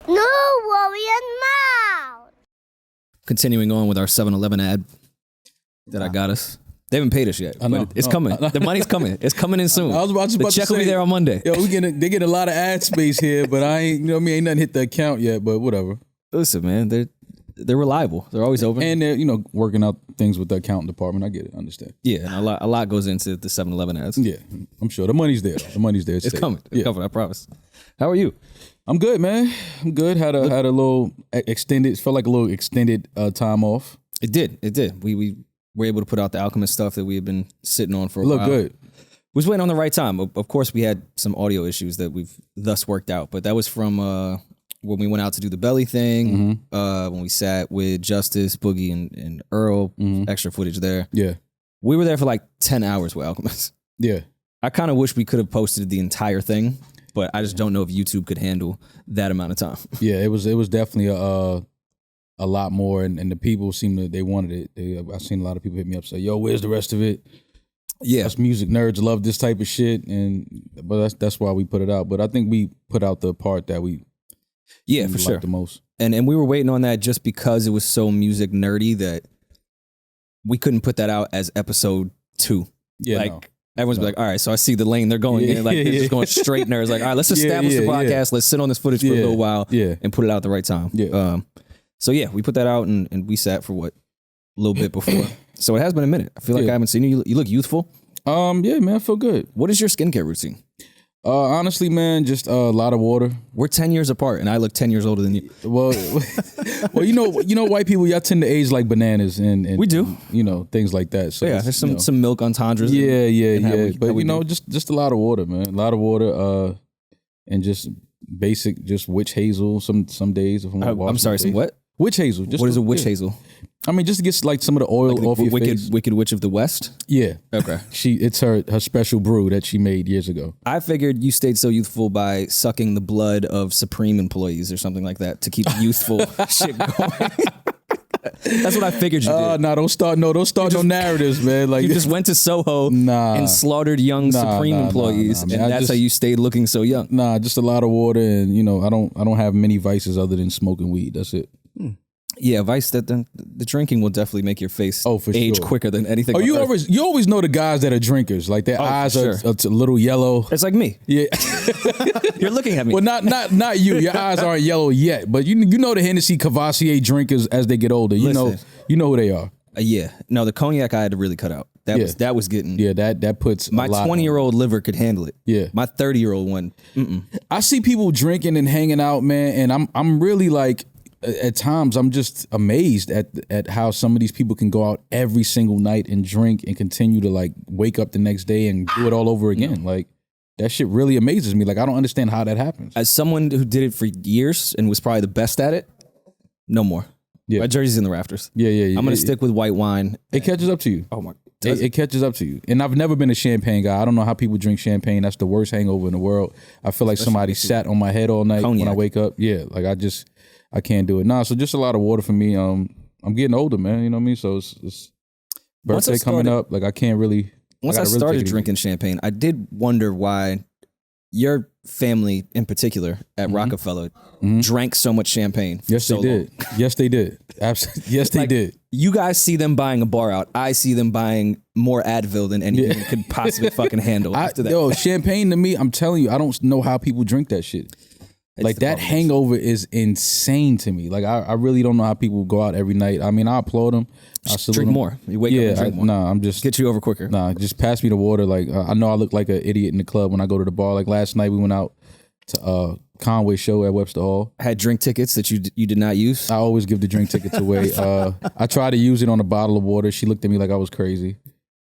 No, Rory Mal. Continuing on with our 7-Eleven ad that I got us. They haven't paid us yet, but it's coming. The money's coming. It's coming in soon. I was about the check will be there on Monday. Yo, they get a lot of ad space here, but I ain't, you know what I mean, ain't nothing hit the account yet, but whatever. Listen, man, they're reliable. They're always open. And they're, working out things with the accounting department. I get it. I understand. Yeah, and a lot goes into the 7-Eleven ads. Yeah, I'm sure. The money's there. The money's there. It's coming. It's coming, I promise. How are you? I'm good, man. I'm good. Had a little extended, felt like a little extended time off. It did. We were able to put out the Alchemist stuff that we had been sitting on for a while. Look good. We was waiting on the right time. Of course, we had some audio issues that we've thus worked out, but that was from when we went out to do the belly thing, when we sat with Justice, Boogie, and Earl, extra footage there. Yeah. We were there for like 10 hours with Alchemist. Yeah. I kind of wish we could have posted the entire thing, but I just don't know if YouTube could handle that amount of time. Yeah, it was definitely a lot more, and the people seemed to, they wanted it. I've seen a lot of people hit me up say, "Yo, where's the rest of it?" Yeah, us music nerds love this type of shit, but that's why we put it out. But I think we put out the part that we for sure the most, and we were waiting on that just because it was so music nerdy that we couldn't put that out as episode 2. Yeah, everyone's like, all right, so I see the lane they're going in, like they're just going straight nerds. Like, all right, let's establish the podcast. Let's sit on this footage for a little while, and put it out at the right time. Yeah. So yeah, we put that out and we sat for a little bit before. So it has been a minute. I feel like I haven't seen you. You look youthful. Yeah, man, I feel good. What is your skincare routine? Honestly, man, just a lot of water. We're 10 years apart, and I look 10 years older than you. Well, you know, white people, y'all tend to age like bananas, and we do, things like that. So yeah, there's some milk entendres. Yeah. But just a lot of water, man. A lot of water, and just basic, just witch hazel. Some days. If I'm sorry, some what? Witch hazel. What is a witch hazel? I mean, just to get like some of the oil like off your face. Wicked Witch of the West? Yeah. Okay. It's her special brew that she made years ago. I figured you stayed so youthful by sucking the blood of Supreme employees or something like that to keep youthful shit going. That's what I figured you did. Don't start no narratives, man. Like you just went to Soho and slaughtered young Supreme employees, and that's how you stayed looking so young. Nah, just a lot of water, and I don't have many vices other than smoking weed. That's it. Yeah, vice that the drinking will definitely make your face age quicker than anything. Oh, you always know the guys that are drinkers, like their eyes are a little yellow. It's like me. Yeah, you're looking at me. Well, not you. Your eyes aren't yellow yet, but you know the Hennessy Cavassier drinkers as they get older. You know who they are. Yeah, no, the cognac I had to really cut out. That was getting. Yeah, that puts my 20-year-old liver could handle it. Yeah, my 30-year-old one. I see people drinking and hanging out, man, and I'm really like. At times, I'm just amazed at how some of these people can go out every single night and drink and continue to like wake up the next day and do it all over again. Like that shit really amazes me. Like I don't understand how that happens. As someone who did it for years and was probably the best at it, no more. Yeah. My jersey's in the rafters. Yeah. I'm gonna stick with white wine. It catches up to you. Oh my. It catches up to you. And I've never been a champagne guy. I don't know how people drink champagne. That's the worst hangover in the world. I feel like somebody sat on my head all night when I wake up. Yeah, like I can't do it. Nah, so just a lot of water for me. I'm getting older, man. You know what I mean? So it's birthday coming up. Like I can't really. Once I started drinking champagne, I did wonder why your family in particular at Rockefeller drank so much champagne. Yes, they did. Yes, they did. Absolutely. Yes, they did. You guys see them buying a bar out. I see them buying more Advil than anything could possibly fucking handle after that. Yo, champagne to me, I'm telling you, I don't know how people drink that shit. Like that hangover is insane to me. Like I really don't know how people go out every night. I mean, I applaud them. Just drink more. You wake up and drink more. Nah, I'm just get you over quicker. Nah, just pass me the water. Like I know I look like an idiot in the club when I go to the bar. Like last night we went out to Conway show at Webster Hall. Had drink tickets that you did not use. I always give the drink tickets away. I tried to use it on a bottle of water. She looked at me like I was crazy.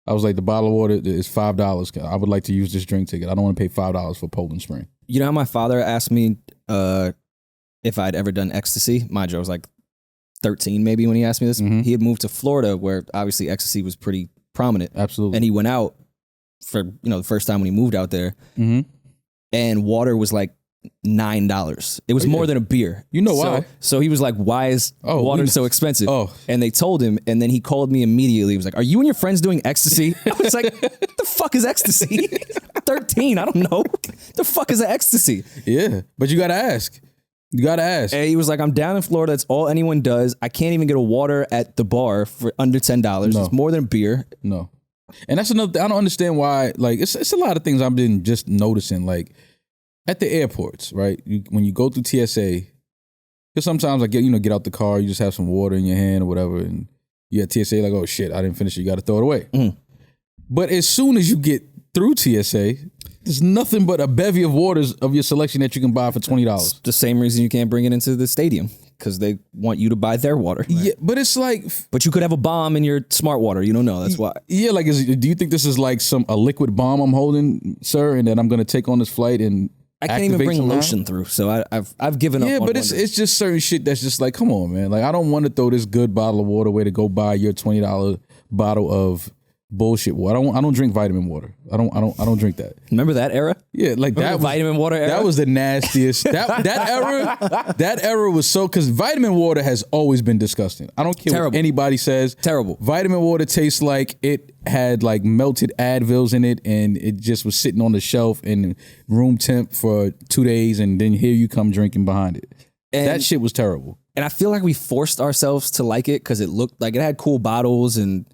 I was like, the bottle of water is $5. I would like to use this drink ticket. I don't want to pay $5 for Poland Spring. You know how my father asked me if I'd ever done ecstasy? Mind you, I was like 13 maybe when he asked me this. He had moved to Florida where obviously ecstasy was pretty prominent. Absolutely. And he went out for the first time when he moved out there. And water was like $9. It was more than a beer. You know why? So he was like, why is water so expensive? And they told him, and then he called me immediately. He was like, are you and your friends doing ecstasy? I was like, what the fuck is ecstasy? 13, I don't know. The fuck is ecstasy? Yeah, but you got to ask. You gotta ask. And he was like, I'm down in Florida. That's all anyone does. I can't even get a water at the bar for under $10. No. It's more than beer. No. And that's another thing. I don't understand why, like, it's a lot of things I've been just noticing, like, at the airports, right? When you go through TSA, because sometimes I get out the car, you just have some water in your hand or whatever, and you at TSA like, oh shit, I didn't finish it, you got to throw it away. Mm. But as soon as you get through TSA, there's nothing but a bevy of waters of your selection that you can buy for $20. It's the same reason you can't bring it into the stadium, because they want you to buy their water. Right? Yeah, but it's like... But you could have a bomb in your smart water. You don't know. That's why. Yeah, like, do you think this is like a liquid bomb I'm holding, sir, and that I'm going to take on this flight and I can't even bring lotion through, so I've given up. Yeah, on but it's just certain shit that's just like, come on, man. Like, I don't want to throw this good bottle of water away to go buy your $20 bottle of bullshit water. I don't drink vitamin water. I don't drink that. Remember that era? Yeah, like that was, vitamin water era. That was the nastiest. that era was so, because vitamin water has always been disgusting. I don't care what anybody says. Terrible. Vitamin water tastes like it had like melted Advils in it, and it just was sitting on the shelf in room temp for 2 days, and then here you come drinking behind it. And that shit was terrible. And I feel like we forced ourselves to like it because it looked like it had cool bottles, and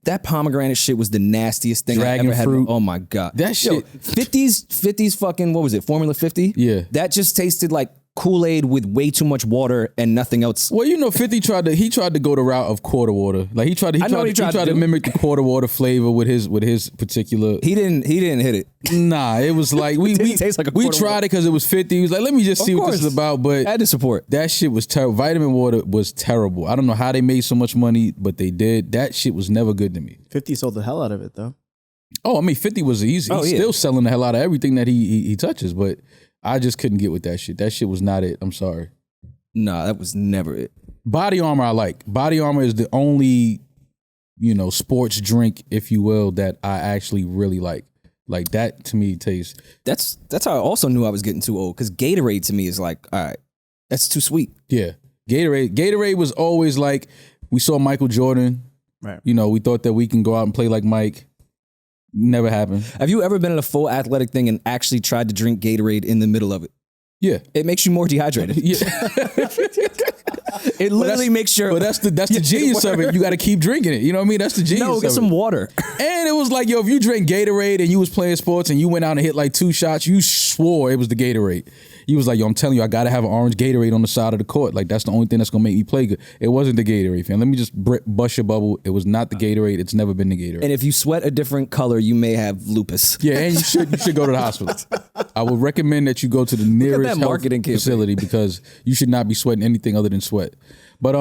that pomegranate shit was the nastiest thing I ever had. Oh my God. That shit. 50s fucking, what was it? Formula 50? Yeah. That just tasted like Kool-Aid with way too much water and nothing else. Well, 50 tried to go the route of quarter water. Like he tried to mimic the quarter water flavor with his particular. He didn't hit it. Nah, it was like we taste like we tried it because it was 50. He was like, let me just see what this is about. But I had to support. That shit was terrible. Vitamin water was terrible. I don't know how they made so much money, but they did. That shit was never good to me. 50 sold the hell out of it though. Oh, I mean, 50 was easy. He's still selling the hell out of everything that he touches, but I just couldn't get with that shit. That shit was not it. I'm sorry. Nah, that was never it. Body Armor I like. Body Armor is the only, sports drink, if you will, that I actually really like. Like that to me tastes. That's how I also knew I was getting too old, because Gatorade to me is like, all right, that's too sweet. Yeah. Gatorade was always like, we saw Michael Jordan. Right. We thought that we can go out and play like Mike. Never happened. Have you ever been in a full athletic thing and actually tried to drink Gatorade in the middle of it? Yeah. It makes you more dehydrated. Yeah. It literally makes your... But that's the genius of it. You got to keep drinking it. You know what I mean? That's the genius of it. No, get some water. And it was like, if you drank Gatorade and you was playing sports and you went out and hit like 2 shots, you swore it was the Gatorade. You was like, I'm telling you, I got to have an orange Gatorade on the side of the court. Like, that's the only thing that's going to make me play good. It wasn't the Gatorade, fam. Let me just bust your bubble. It was not the Gatorade. It's never been the Gatorade. And if you sweat a different color, you may have lupus. Yeah, and you should go to the hospital. I would recommend that you go to the nearest health facility because you should not be sweating anything other than sweat. But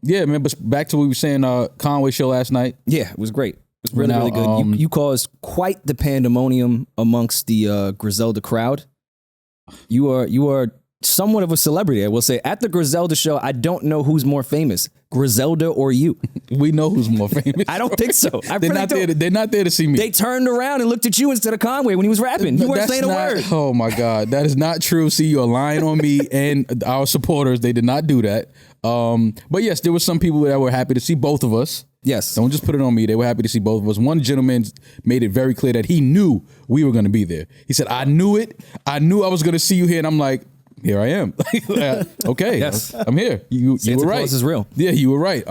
yeah, man. But back to what we were saying. Conway show last night. Yeah, it was great. It was really good. You caused quite the pandemonium amongst the Griselda crowd. You are somewhat of a celebrity, I will say. At the Griselda show, I don't know who's more famous, Griselda or you. We know who's more famous. I don't think so. They're not there to see me. They turned around and looked at you instead of Conway when he was rapping. You weren't saying a word. Oh my God, that is not true. See, you're lying on me and our supporters. They did not do that. But yes, there were some people that were happy to see both of us. Yes. Don't just put it on me. They were happy to see both of us. One gentleman made it very clear that he knew we were going to be there. He said, I knew it. I knew I was going to see you here. And I'm like, here I am. Okay. Yes. I'm here. You were right. Claus is real. Yeah, you were right.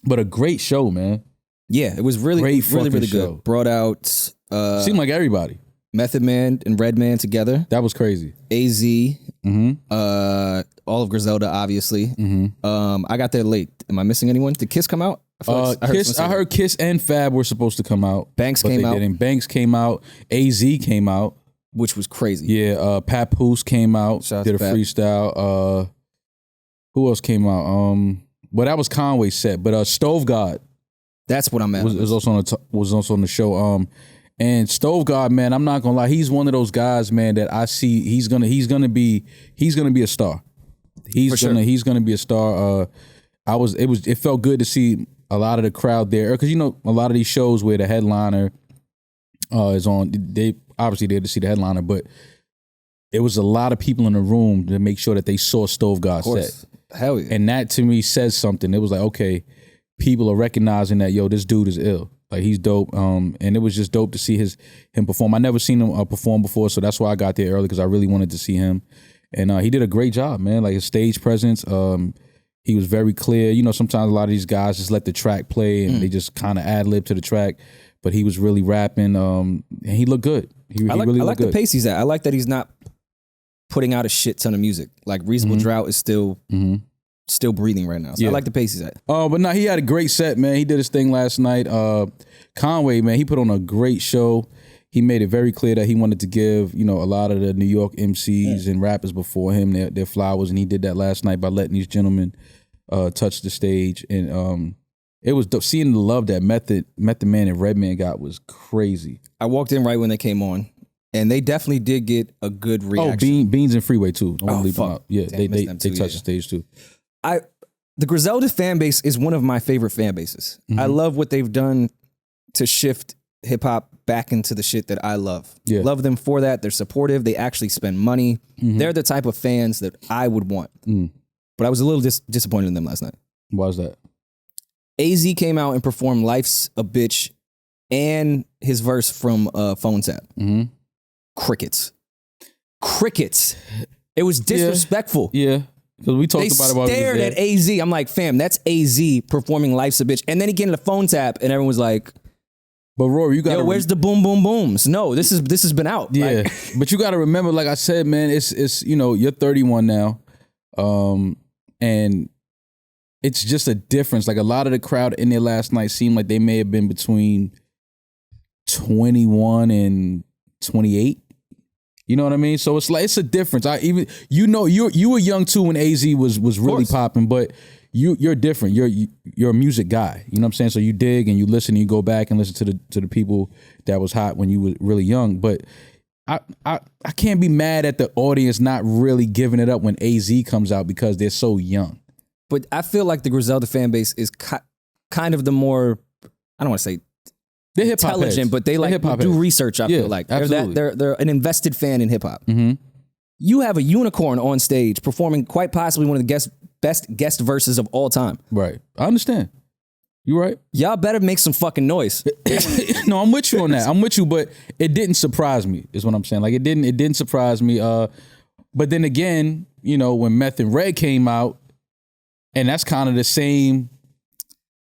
But a great show, man. Yeah, it was really good. Show. Brought out seemed like everybody. Method Man and Redman together. That was crazy. AZ, all of Griselda, obviously. I got there late. Am I missing anyone? Did Kiss come out? I heard Kiss and Fab were supposed to come out. Banks came out. Banks came out. AZ came out, which was crazy. Yeah. Papoose came out. Did a freestyle. Who else came out? Well, that was Conway's set. But Stove God. That's what I'm at. Was also on the show. And Stove God, man, I'm not gonna lie, he's one of those guys, man, that I see he's gonna be a star. He's gonna be a star. It felt good to see a lot of the crowd there, because a lot of these shows where the headliner is on, they obviously there to see the headliner, but it was a lot of people in the room to make sure that they saw Stove God set. Hell yeah. And that to me says something. It was like, okay, people are recognizing that, this dude is ill. Like, he's dope. And it was just dope to see him perform. I never seen him perform before, so that's why I got there early, because I really wanted to see him. And he did a great job, man. Like his stage presence, he was very clear. You know, sometimes a lot of these guys just let the track play and they just kind of ad-lib to the track. But he was really rapping, and he looked good. I like the pace he's at. I like that he's not putting out a shit ton of music. Like Reasonable Drought is still breathing right now. So I like the pace he's at. But no, he had a great set, man. He did his thing last night. Conway, man, he put on a great show. He made it very clear that he wanted to give, you know, a lot of the New York MCs and rappers before him their flowers, and he did that last night by letting these gentlemen touch the stage. And it was dope. Seeing the love that Method Man and Redman got was crazy. I walked in right when they came on, and they definitely did get a good reaction. Oh, Beans and Freeway too. Don't leave them out. Yeah, they touched the stage too. The Griselda fan base is one of my favorite fan bases. I love what they've done to shift hip hop back into the shit that I love. Yeah. Love them for that. They're supportive. They actually spend money. They're the type of fans that I would want. But I was a little disappointed in them last night. Why is that? AZ came out and performed Life's a Bitch and his verse from Phone Tap. Crickets. It was disrespectful. Yeah. Because we talked about it while they stared at AZ. I'm like, fam, that's AZ performing Life's a Bitch. And then he get in the Phone Tap and everyone was like, but Rory, you got where's the boom boom booms? No, this has been out. Yeah. Like, but you got to remember, like I said, man, it's you know, you're 31 now. And it's just a difference. Like a lot of the crowd in there last night seemed like they may have been between 21 and 28. You know what I mean? So it's a difference. You were young too when AZ was really popping, but you're different. You're a music guy. You know what I'm saying? So you dig and you listen and you go back and listen to the people that was hot when you were really young. But I can't be mad at the audience not really giving it up when AZ comes out because they're so young. But I feel like the Griselda fan base is kind of the more, I don't want to say they're hip-hop intelligent, heads. but they like do research, I feel like. Absolutely. They're an invested fan in hip-hop. You have a unicorn on stage performing quite possibly one of the best guest verses of all time. Right. I understand. You right. Y'all better make some fucking noise. No, I'm with you on that. I'm with you, but it didn't surprise me, is what I'm saying. Like it didn't surprise me. But then again, you know, when Meth and Red came out, and that's kind of the same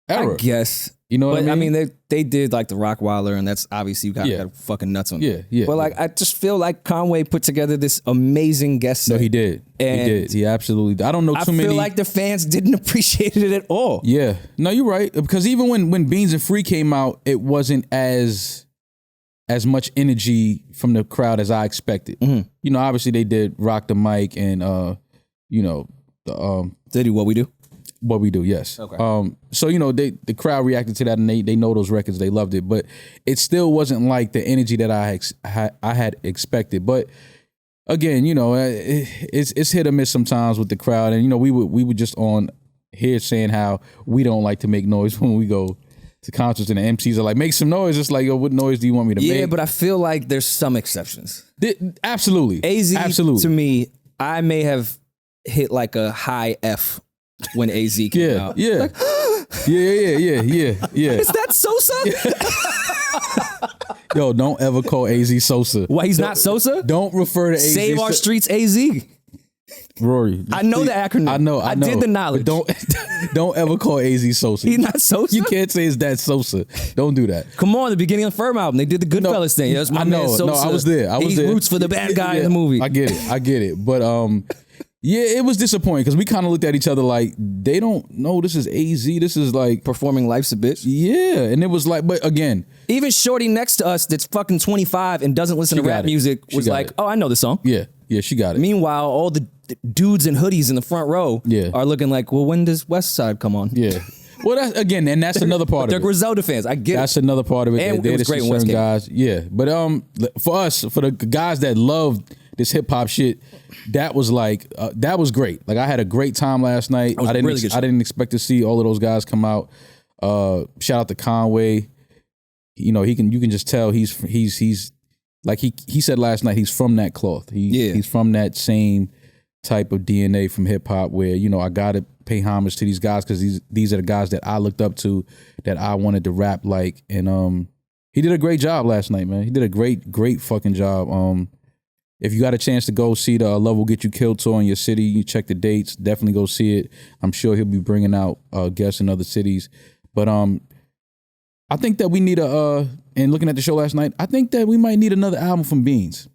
era. I guess. You know what I mean? I mean, they did like the Rockweiler, and that's obviously you got fucking nuts on it. Yeah. But like, I just feel like Conway put together this amazing guest set. No, he did. And he did. He absolutely. I don't know too many. I feel like the fans didn't appreciate it at all. Yeah. No, you're right. Because even when Beans and Free came out, it wasn't as much energy from the crowd as I expected. You know, obviously they did Rock the Mic and you know, Diddy, What We Do? What We Do, yes. Okay. So, you know, the crowd reacted to that and they know those records. They loved it. But it still wasn't like the energy that I had expected. But again, you know, it's hit or miss sometimes with the crowd. And, you know, we were just on here saying how we don't like to make noise when we go to concerts and the MCs are like, make some noise. It's like, yo, what noise do you want me to make? Yeah, but I feel like there's some exceptions. Absolutely. AZ, absolutely. To me, I may have hit like a high F when AZ came out. Yeah. Like, yeah. Is that Sosa? Yo, don't ever call AZ Sosa. Why, he's not Sosa? Don't refer to AZ. Save Our Streets AZ. Rory. I know the acronym. I know. I did the knowledge. Don't ever call AZ Sosa. He's not Sosa? You can't say it's that Sosa. Don't do that. Come on, the beginning of the Firm album, they did the Goodfellas thing. That's my man Sosa. No, I was there. He's roots for the bad guy in the movie. I get it. But yeah, it was disappointing because we kind of looked at each other like, they don't know this is AZ. This is like performing Life's a Bitch. Yeah, and it was like, but again, even Shorty next to us that's fucking 25 and doesn't listen to rap music was like, oh, I know the song. Yeah, she got it. Meanwhile, all the dudes in hoodies in the front row are looking like, well, when does West Side come on? Yeah. Well, that's another part of it. They're Griselda fans. I get that's another part of it. And it was great when West came. Guys, yeah. But for the guys that loved this hip hop shit, that was like that was great. Like I had a great time last night. I didn't expect to see all of those guys come out. Shout out to Conway. You know, you can just tell he's like he said last night, he's from that cloth. He's from that same type of DNA from hip hop where, you know, I gotta pay homage to these guys because these are the guys that I looked up to, that I wanted to rap like. And he did a great job last night, man. He did a great fucking job. if you got a chance to go see the Love Will Get You Killed tour in your city, you check the dates. Definitely go see it. I'm sure he'll be bringing out guests in other cities. But I think that we need and looking at the show last night, I think that we might need another album from Beans.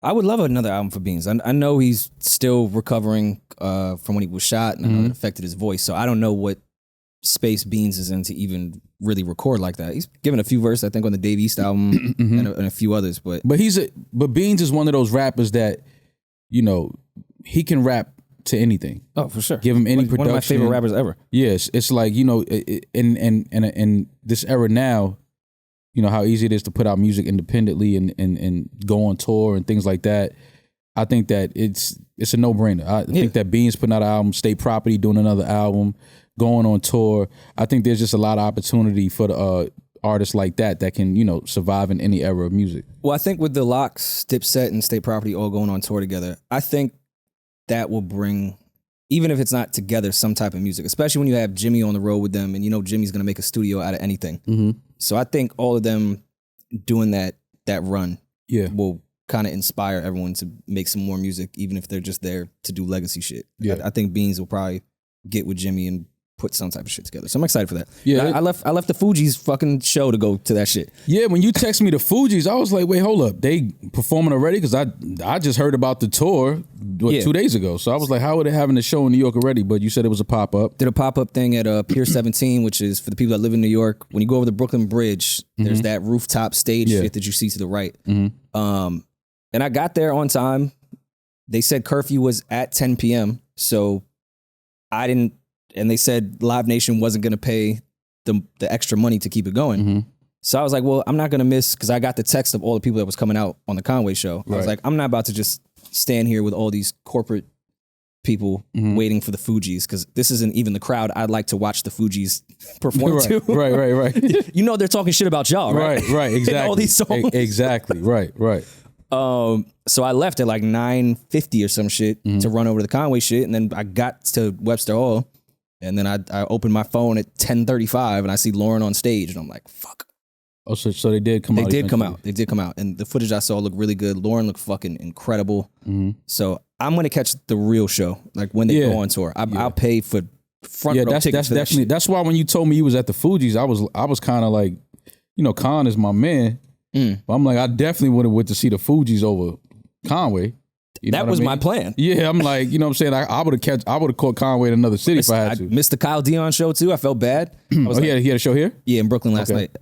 I would love another album for Beans. I know he's still recovering from when he was shot, and I know it affected his voice. So I don't know what space Beans is in to even really record like that. He's given a few verses, I think, on the Dave East album and a few others. But Beans is one of those rappers that, you know, he can rap to anything. Oh, for sure. Give him any production. One of my favorite rappers ever. Yes, it's like, you know, in this era now, you know, how easy it is to put out music independently and go on tour and things like that. I think that it's a no-brainer. I think that Beans putting out an album, State Property doing another album, going on tour. I think there's just a lot of opportunity for the artists like that can, you know, survive in any era of music. Well, I think with the Locks, Dipset, and State Property all going on tour together, I think that will bring, even if it's not together, some type of music, especially when you have Jimmy on the road with them and you know Jimmy's going to make a studio out of anything. Mm-hmm. So I think all of them doing that run will kind of inspire everyone to make some more music, even if they're just there to do legacy shit. Yeah. I think Beans will probably get with Jimmy and put some type of shit together. So I'm excited for that. Yeah, I left the Fugees fucking show to go to that shit. Yeah, when you text me the Fugees, I was like, wait, hold up. They performing already? Because I just heard about the tour 2 days ago. So I was like, how are they having a show in New York already? But you said it was a pop-up. Did a pop-up thing at Pier 17, which is for the people that live in New York. When you go over the Brooklyn Bridge, there's that rooftop stage shit that you see to the right. And I got there on time. They said curfew was at 10 p.m. So I didn't. And they said Live Nation wasn't going to pay the extra money to keep it going. So I was like, well, I'm not going to miss, because I got the text of all the people that was coming out on the Conway show. I was like, I'm not about to just stand here with all these corporate people waiting for the Fugees, because this isn't even the crowd I'd like to watch the Fugees perform to. Right. You know they're talking shit about y'all, right? Right, exactly. all these songs. Exactly, right. So I left at like 9:50 or some shit to run over to the Conway shit, and then I got to Webster Hall. And then I opened my phone at 10:35 and I see Lauren on stage and I'm like, fuck. Oh, so they did come out. They did come out. And the footage I saw looked really good. Lauren looked fucking incredible. So I'm going to catch the real show, like when they go on tour. I'll pay for front row tickets for definitely. That's why when you told me you was at the Fugees, I was kind of like, you know, Con is my man. But I'm like, I definitely would have went to see the Fugees over Conway. That was my plan. Yeah, I'm like, you know what I'm saying? I would have caught Conway in another city if I had to. I missed the Kyle Dion show too. I felt bad. He had a show here? Yeah, in Brooklyn last night.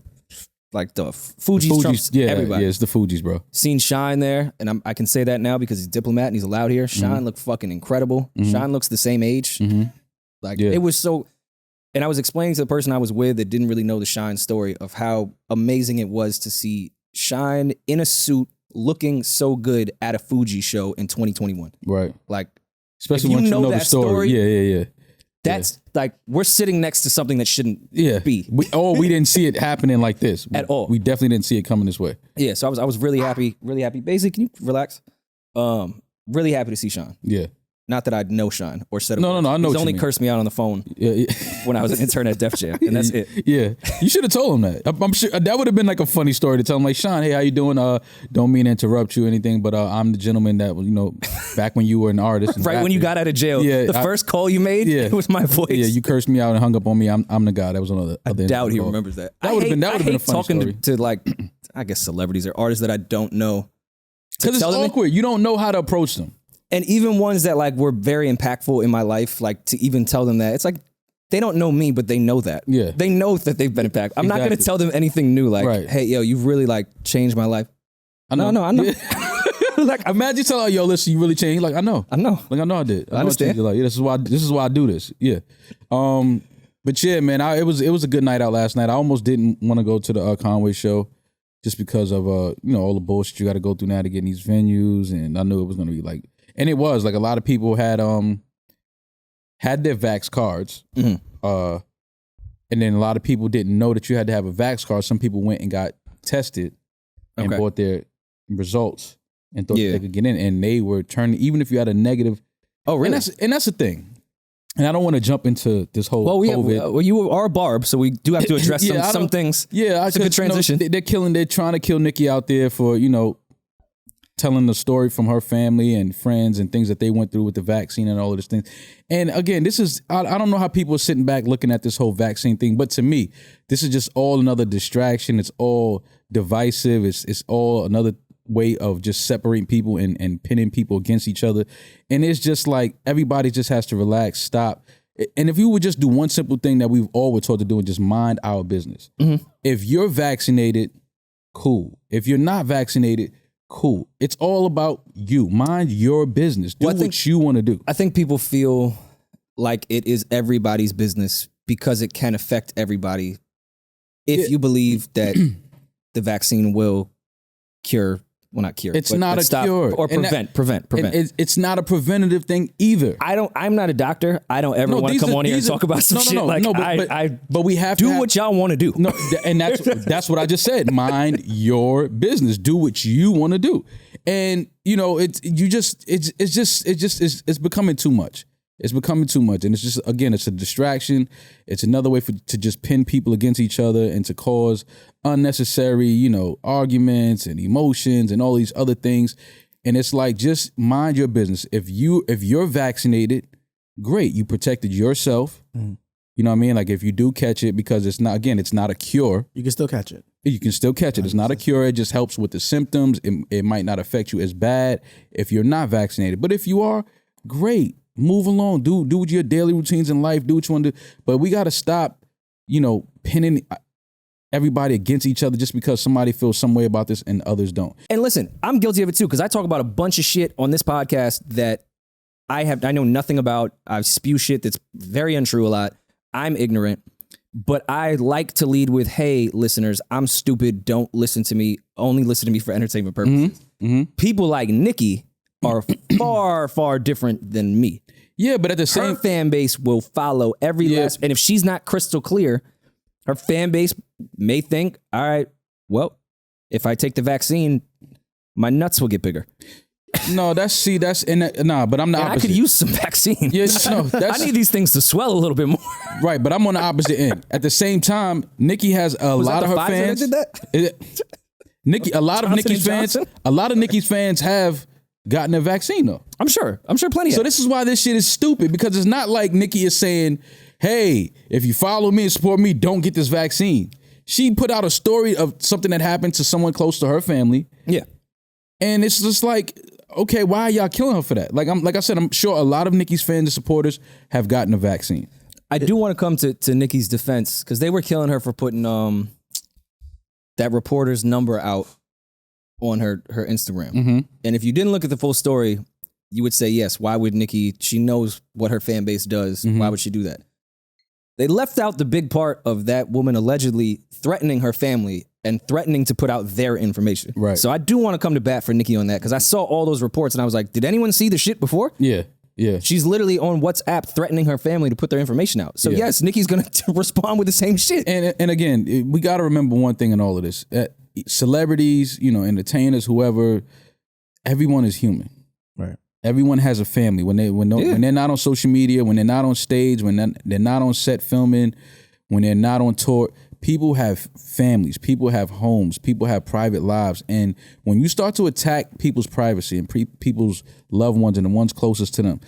Like the Fugees trumps everybody. Yeah, it's the Fugees, bro. Seen Shine there, and I can say that now because he's a diplomat and he's allowed here. Shine looked fucking incredible. Shine looks the same age. It was so... And I was explaining to the person I was with that didn't really know the Shine story of how amazing it was to see Shine in a suit looking so good at a Fugees show in 2021. Right. Like, especially when you know the story. Yeah. That's like, we're sitting next to something that shouldn't be. We didn't see it happening like this. At all. We definitely didn't see it coming this way. Yeah, so I was really happy. Basically, can you relax? Really happy to see Sean. Yeah. Not that I know Sean or said No, I know. He's only cursed me out on the phone when I was an intern at Def Jam, and that's it. Yeah, you should have told him that. I'm sure that would have been like a funny story to tell him, like, Sean, hey, how you doing? Don't mean to interrupt you or anything, but I'm the gentleman that, you know, back when you were an artist, right when you got out of jail, the first call you made, it was my voice. Yeah, you cursed me out and hung up on me. I'm the guy. That was another. I doubt he remembers that. That would have been a funny talking story. to like, I guess celebrities or artists that I don't know. Because it's awkward. You don't know how to approach them. And even ones that like were very impactful in my life, like to even tell them that, it's like, they don't know me, but they know that. Yeah. They know that they've been impactful. I'm not going to tell them anything new. Like, hey, yo, you've really like changed my life. I know. Like, imagine telling, yo, listen, you really changed. Like, I know. Like, I know I did. I understand. Like, this is why I do this. Yeah. But yeah, man, it was a good night out last night. I almost didn't want to go to the Conway show just because of, you know, all the bullshit you got to go through now to get in these venues. And I knew it was going to be like, and it was like a lot of people had their Vax cards, and then a lot of people didn't know that you had to have a Vax card. Some people went and got tested and bought their results and thought they could get in, and they were turning, even if you had a negative. Oh, really? And that's the thing. And I don't want to jump into this whole COVID. You are Barb, so we do have to address some things. Yeah, it's a good transition. You know, they're trying to kill Nicki out there for, you know, telling the story from her family and friends and things that they went through with the vaccine and all of this things. And again, this is, I don't know how people are sitting back looking at this whole vaccine thing, but to me, this is just all another distraction. It's all divisive. It's all another way of just separating people and pinning people against each other. And it's just like, everybody just has to relax, stop. And if you would just do one simple thing that we've all were taught to do and just mind our business. Mm-hmm. If you're vaccinated, cool. If you're not vaccinated, cool. It's all about you. Mind your business. Do what you want to do. I think people feel like it is everybody's business because it can affect everybody. If you believe that the vaccine will cure, well, not cure. It's not a stop, cure. Or prevent. It's not a preventative thing either. I'm not a doctor. I don't ever want to come on here and talk about some shit. But we have to do what y'all want to do. No, and that's what I just said. Mind your business. Do what you want to do. And you know, it's becoming too much. It's becoming too much. And it's just, again, it's a distraction. It's another way to just pin people against each other and to cause unnecessary, you know, arguments and emotions and all these other things. And it's like, just mind your business. If you're vaccinated, great. You protected yourself. Mm-hmm. You know what I mean? Like, if you do catch it, because it's not a cure. You can still catch it. You can still catch it. It's not a cure. It just helps with the symptoms. It might not affect you as bad if you're not vaccinated. But if you are, great. Move along. Do what your daily routines in life. Do what you want to do. But we got to stop, you know, pinning everybody against each other just because somebody feels some way about this and others don't. And listen, I'm guilty of it too, because I talk about a bunch of shit on this podcast that I know nothing about. I spew shit that's very untrue a lot. I'm ignorant. But I like to lead with, hey, listeners, I'm stupid. Don't listen to me. Only listen to me for entertainment purposes. Mm-hmm. Mm-hmm. People like Nicki are far, far different than me. Yeah, but at the same... Her fan base will follow every last... And if she's not crystal clear, her fan base may think, all right, well, if I take the vaccine, my nuts will get bigger. No, but I'm the opposite. I could use some vaccine. Yeah, no, I need these things to swell a little bit more. Right, but I'm on the opposite end. At the same time, Nicki has a lot of her fans. A lot of Nicki's fans have gotten a vaccine though. I'm sure plenty. So this is why this shit is stupid, because it's not like Nicki is saying, hey, if you follow me and support me, don't get this vaccine. She put out a story of something that happened to someone close to her family. Yeah. And it's just like, okay, why are y'all killing her for that? Like I said, I'm sure a lot of Nicki's fans and supporters have gotten a vaccine. I do want to come to Nicki's defense, because they were killing her for putting that reporter's number out on her Instagram. Mm-hmm. And if you didn't look at the full story, you would say, yes, why would Nicki, she knows what her fan base does. Mm-hmm. Why would she do that? They left out the big part of that woman allegedly threatening her family and threatening to put out their information. Right. So I do want to come to bat for Nicki on that, because I saw all those reports and I was like, did anyone see the shit before? Yeah. Yeah. She's literally on WhatsApp threatening her family to put their information out. So yes, Nicki's going to respond with the same shit. And again, we got to remember one thing in all of this. Celebrities, you know, entertainers, whoever, everyone is human. Right. Everyone has a family. When they're not on social media, when they're not on stage, when they're not on set filming, when they're not on tour, people have families, people have homes, people have private lives. And when you start to attack people's privacy and people's loved ones and the ones closest to them,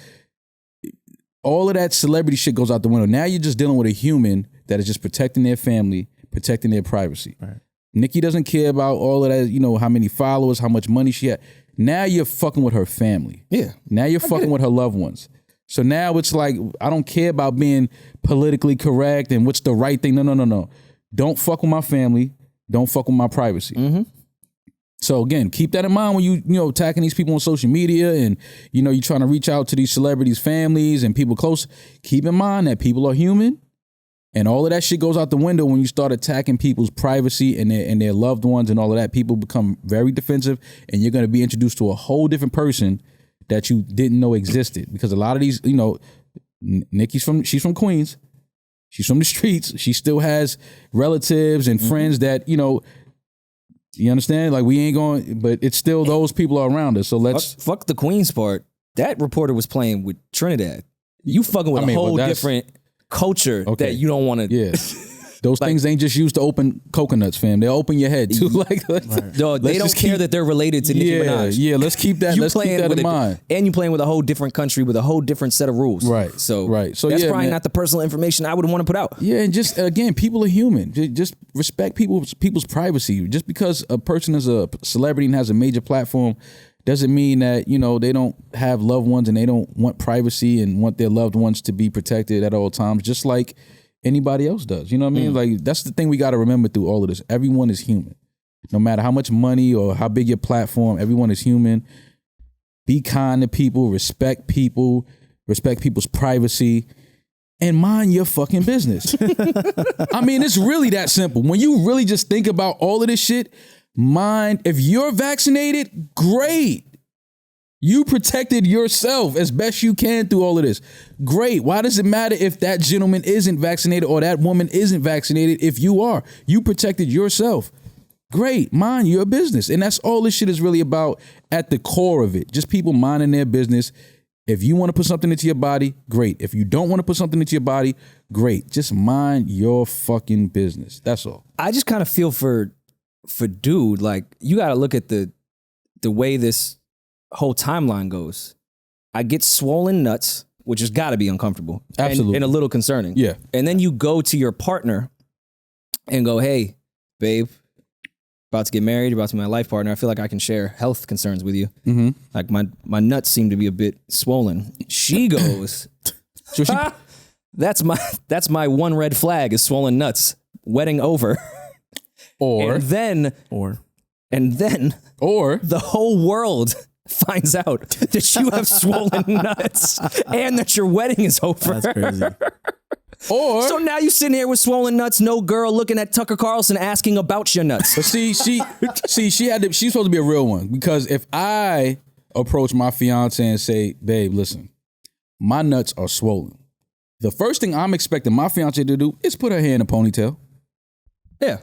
all of that celebrity shit goes out the window. Now you're just dealing with a human that is just protecting their family, protecting their privacy. Right. Nicki doesn't care about all of that, you know, how many followers, how much money she had. Now you're fucking with her family. Yeah. Now you're fucking with her loved ones. So now it's like, I don't care about being politically correct and what's the right thing. No. Don't fuck with my family. Don't fuck with my privacy. Mm-hmm. So again, keep that in mind when you know, attacking these people on social media and, you know, you're trying to reach out to these celebrities' families and people close. Keep in mind that people are human. And all of that shit goes out the window when you start attacking people's privacy and their loved ones and all of that. People become very defensive, and you're going to be introduced to a whole different person that you didn't know existed. Because a lot of these, you know, Nicki's she's from Queens. She's from the streets. She still has relatives and friends that, you know, you understand? Like, we ain't going, but it's still those people are around us. So let's fuck the Queens part. That reporter was playing with Trinidad. You fucking with a whole different culture that you don't want to. Yeah. Those things ain't just used to open coconuts, fam. They open your head too. Like, no, they don't care that they're related to Nicki Minaj. Yeah, let's keep that. Let's keep that in mind. And you playing with a whole different country with a whole different set of rules. Right. So So that's yeah, probably man. not the personal information I would want to put out. Yeah, and just again, people are human. Just respect people's privacy. Just because a person is a celebrity and has a major platform doesn't mean that, you know, they don't have loved ones and they don't want privacy and want their loved ones to be protected at all times, just like anybody else does. You know what I mean? Like, that's the thing we got to remember through all of this. Everyone is human. No matter how much money or how big your platform, everyone is human. Be kind to people, respect people's privacy, and mind your fucking business. I mean, it's really that simple. When you really just think about all of this shit, if you're vaccinated, great. You protected yourself as best you can through all of this. Great. Why does it matter if that gentleman isn't vaccinated or that woman isn't vaccinated if you are? You protected yourself. Great. Mind your business. And that's all this shit is really about at the core of it. Just people minding their business. If you want to put something into your body, great. If you don't want to put something into your body, great. Just mind your fucking business. That's all. I just kind of feel for dude, like, you got to look at the way this whole timeline goes. I get swollen nuts, which has got to be uncomfortable. Absolutely. And a little concerning. Yeah. And then you go to your partner and go, hey, babe, about to get married, about to be my life partner. I feel like I can share health concerns with you. Mm-hmm. Like my nuts seem to be a bit swollen. She goes, that's my one red flag is swollen nuts. Wedding over. And then the whole world finds out that you have swollen nuts and that your wedding is over. That's crazy. So now you sitting here with swollen nuts, no girl looking at Tucker Carlson asking about your nuts. But she's supposed to be a real one, because if I approach my fiance and say, babe, listen, my nuts are swollen, the first thing I'm expecting my fiance to do is put her hair in a ponytail. Yeah.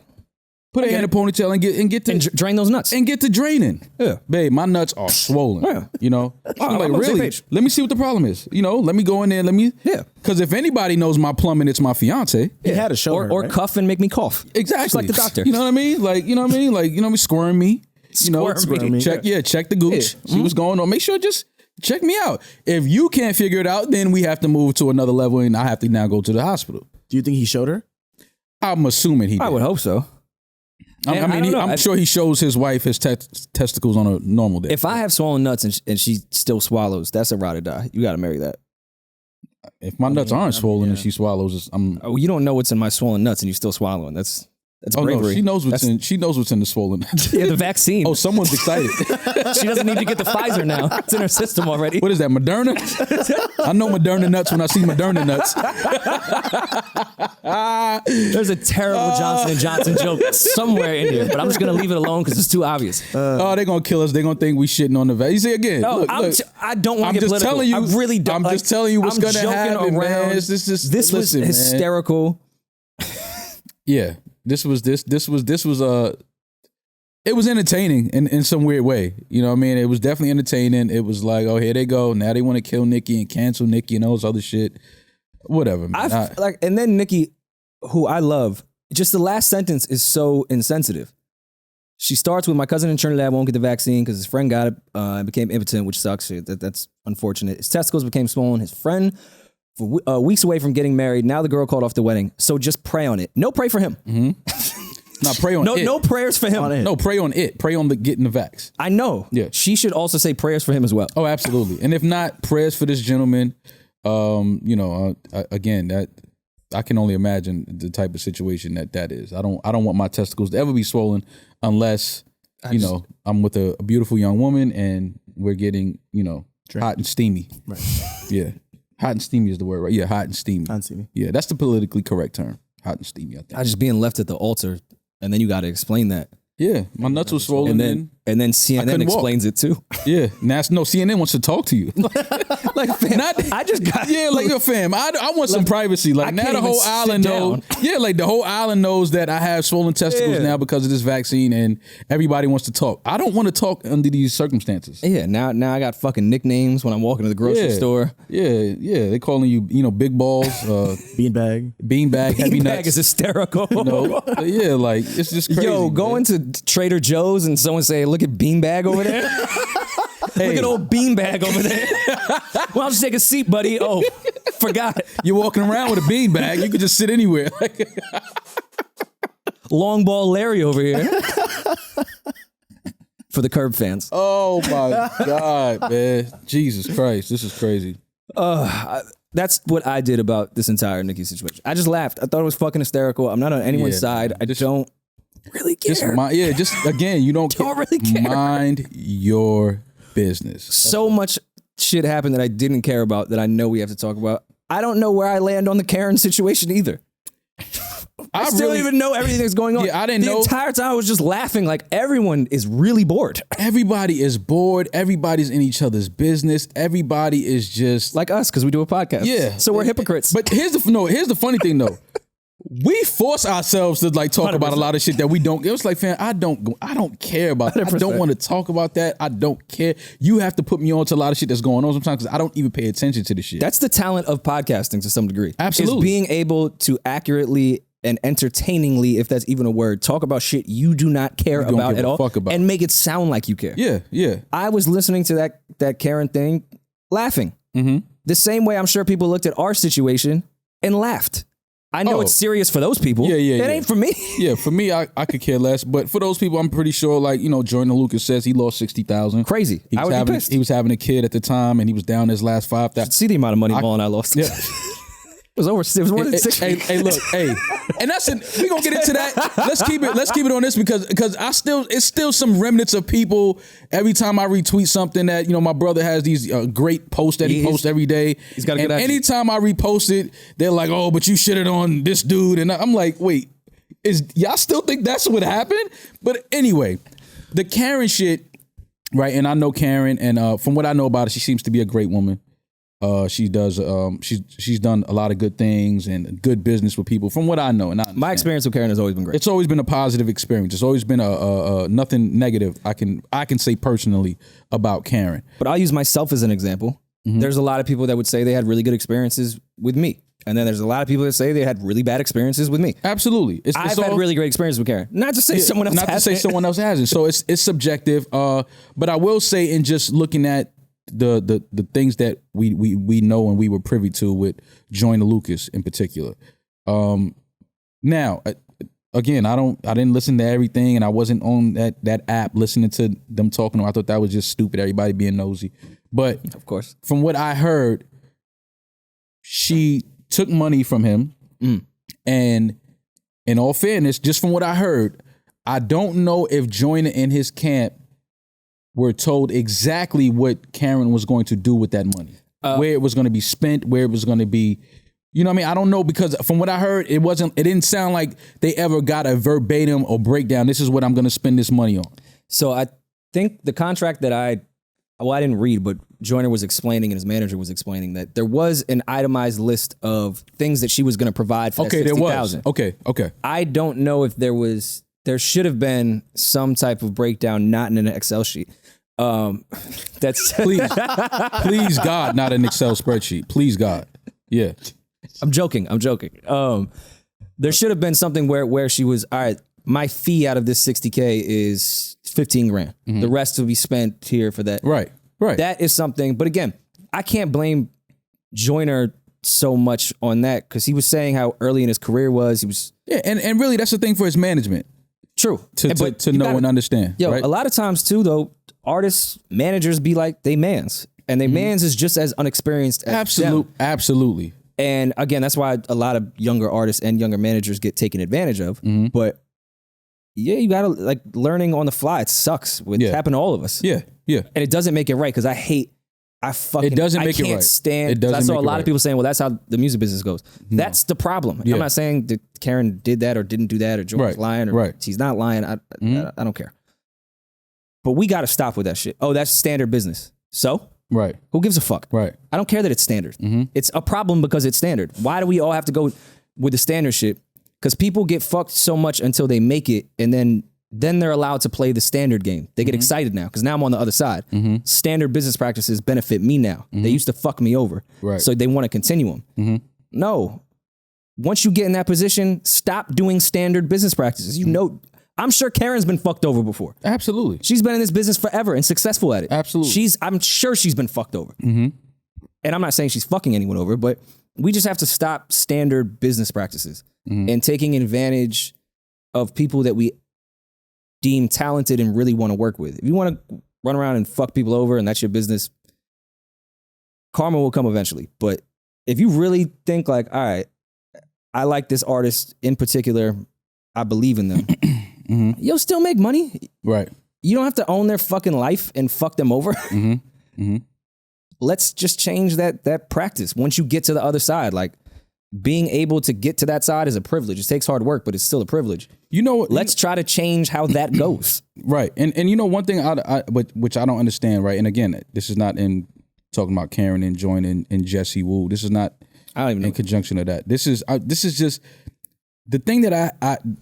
Put her hair in a ponytail and drain those nuts. And get to draining. Yeah. Babe, my nuts are swollen. Yeah. You know? I'm like, on the same really? page. Let me see what the problem is. You know, let me go in there, Yeah. Because if anybody knows my plumbing, it's my fiance. He had to show her, Or right? cuff and make me cough. Exactly. Just like the doctor. You know what I mean? Like, you know what I mean? Like, you know, squirm me. You know, Squirm me. check the gooch. Yeah. See what's going on. Make sure just check me out. If you can't figure it out, then we have to move to another level and I have to now go to the hospital. Do you think he showed her? I'm assuming he did. I would hope so. I'm sure he shows his wife his testicles on a normal day. If I have swollen nuts and she still swallows, that's a ride or die. You got to marry that. If my nuts aren't swollen and she swallows, Oh, you don't know what's in my swollen nuts and you still swallowing. That's bravery. No, she knows what's in the swollen. Yeah, the vaccine. Oh, someone's excited. She doesn't need to get the Pfizer now. It's in her system already. What is that, Moderna? I know Moderna nuts when I see Moderna nuts. There's a terrible Johnson & Johnson joke somewhere in here, but I'm just going to leave it alone because it's too obvious. They're going to kill us. They're going to think we shitting on the vaccine. You see, again, No, look, I don't want to get just political. telling you. I really don't. I'm just telling you what's going to happen, man. This was listen, hysterical. Man. Yeah. This was it was entertaining in some weird way. You know what I mean? It was definitely entertaining. It was like, oh, here they go. Now they want to kill Nicki and cancel Nicki and all this other shit. Whatever, man. And then Nicki, who I love, just the last sentence is so insensitive. She starts with, my cousin in Trinidad won't get the vaccine because his friend got it and became impotent, which sucks. That's unfortunate. His testicles became swollen. His friend, weeks away from getting married. Now the girl called off the wedding. So just pray on it. No, pray for him. Mm-hmm. No, pray on it. No prayers for him. No, pray on it. Pray on the getting the vax. I know. Yeah. She should also say prayers for him as well. Oh, absolutely. And if not, prayers for this gentleman. Again, that I can only imagine the type of situation that is. I don't want my testicles to ever be swollen unless I'm with a beautiful young woman and we're getting hot and steamy. Right. Yeah. Hot and steamy is the word, right? Yeah, hot and steamy. Hot and steamy. Yeah, that's the politically correct term. Hot and steamy, I think. I just being left at the altar, and then you got to explain that. Yeah, my nuts were swollen. And And then CNN explains it too. Yeah, CNN wants to talk to you. Like, fam, I just got like yo, fam. I want some privacy. Like now the whole island knows. Yeah, like the whole island knows that I have swollen testicles now because of this vaccine, and everybody wants to talk. I don't want to talk under these circumstances. Yeah, now I got fucking nicknames when I'm walking to the grocery store. Yeah, they calling you, big balls, beanbag, heavy nuts. Beanbag is hysterical. Yeah, like it's just crazy. Yo, going to Trader Joe's and someone say, "Look at beanbag over there." Look at old beanbag over there. Well, I'll just take a seat, buddy. Oh, forgot. You're walking around with a beanbag. You could just sit anywhere. Long ball Larry over here. For the Curb fans. Oh my God, man. Jesus Christ. This is crazy. That's what I did about this entire Nicki situation. I just laughed. I thought it was fucking hysterical. I'm not on anyone's side. I don't really care. Just again, you don't really care. Mind your business. So much shit happened that I didn't care about that I know we have to talk about. I don't know where I land on the Karen situation either. I still don't even know everything that's going on. Yeah, I didn't know. The entire time I was just laughing like everyone is really bored. Everybody is bored. Everybody's in each other's business. Everybody is just like us because we do a podcast. Yeah. So we're hypocrites. But here's the funny thing though. We force ourselves to like talk 100%. About a lot of shit that we don't. It was like, fam, I don't care about that. I don't want to talk about that. I don't care. You have to put me on to a lot of shit that's going on sometimes because I don't even pay attention to the shit. That's the talent of podcasting to some degree. Absolutely. Is being able to accurately and entertainingly, if that's even a word, talk about shit you do not care about at all and make it sound like you care. Yeah. I was listening to that Karen thing laughing. Mm-hmm. The same way I'm sure people looked at our situation and laughed. I know it's serious for those people. It ain't for me. Yeah, for me, I could care less. But for those people, I'm pretty sure, like, Jordan Lucas says he lost 60,000. Crazy. He was having a kid at the time, and he was down his last 5,000. See the amount of money Ball and I lost. Yeah. It was more than 60. Hey, look, and we gonna get into that. Let's keep it on this because it's still some remnants of people. Every time I retweet something that my brother has these great posts that he posts every day. He's got a good attitude. Anytime I repost it, they're like, "Oh, but you shitted on this dude," and I'm like, "Wait, y'all still think that's what happened?" But anyway, the Karen shit, right? And I know Karen, and from what I know about her, she seems to be a great woman. She does. She's done a lot of good things and good business with people. From what I know, and my experience with Karen has always been great. It's always been a positive experience. It's always been a nothing negative. I can say personally about Karen. But I'll use myself as an example. Mm-hmm. There's a lot of people that would say they had really good experiences with me, and then there's a lot of people that say they had really bad experiences with me. Absolutely, I've had really great experiences with Karen. Not to say someone else. Not to say someone else hasn't. So it's subjective. But I will say, in just looking at the things that we know and we were privy to with Joyner Lucas in particular. Now, again, I didn't listen to everything, and I wasn't on that app listening to them talking. I thought that was just stupid. Everybody being nosy, but of course, from what I heard, she took money from him, and in all fairness, just from what I heard, I don't know if Joyner and his camp were told exactly what Karen was going to do with that money, where it was going to be spent, where it was going to be, you know what I mean? I don't know, because from what I heard, it didn't sound like they ever got a verbatim or breakdown. This is what I'm going to spend this money on. So I think the contract that I didn't read, but Joyner was explaining and his manager was explaining that there was an itemized list of things that she was going to provide for that $60,000. Okay. I don't know if there should have been some type of breakdown, not in an Excel sheet. That's please God, not an Excel spreadsheet. Please God. Yeah. I'm joking. There should have been something where she was, all right, my fee out of this 60K is 15 grand. Mm-hmm. The rest will be spent here for that. Right. That is something. But again, I can't blame Joyner so much on that because he was saying how early in his career he was. Yeah, and really that's the thing for his management. True. To know and understand. Yo, right? A lot of times too, though, artists, managers be like, they mans. And they mans is just as unexperienced as them. Absolutely. And again, that's why a lot of younger artists and younger managers get taken advantage of. Mm-hmm. But yeah, you gotta learning on the fly. It sucks. It's happened to all of us. Yeah. And it doesn't make it right because I can't stand. I saw a lot of people saying, well, that's how the music business goes. No. That's the problem. Yeah. I'm not saying that Karen did that or didn't do that or Joyner's lying or she's not lying. I don't care. But we got to stop with that shit. Oh, that's standard business. So? Right. Who gives a fuck? Right. I don't care that it's standard. It's a problem because it's standard. Why do we all have to go with the standard shit? Because people get fucked so much until they make it, and then they're allowed to play the standard game. They get excited now because now I'm on the other side. Standard business practices benefit me now. They used to fuck me over. Right. So they want to continue them. No. Once you get in that position, stop doing standard business practices. You know, I'm sure Karen's been fucked over before. Absolutely. She's been in this business forever and successful at it. Absolutely. I'm sure she's been fucked over. And I'm not saying she's fucking anyone over, but we just have to stop standard business practices and taking advantage of people that we deem talented and really want to work with. If you want to run around and fuck people over and that's your business, karma will come eventually. But if you really think like, all right, I like this artist in particular, I believe in them, you'll still make money. Right. You don't have to own their fucking life and fuck them over. Let's just change that practice. Once you get to the other side, like being able to get to that side is a privilege. It takes hard work, but it's still a privilege. You know what? Let's try to change how that goes. Right. And you know, one thing which I don't understand, right? And again, this is not in talking about Karen and joining and Jesse Wu. This is not in conjunction of that. This is just the thing that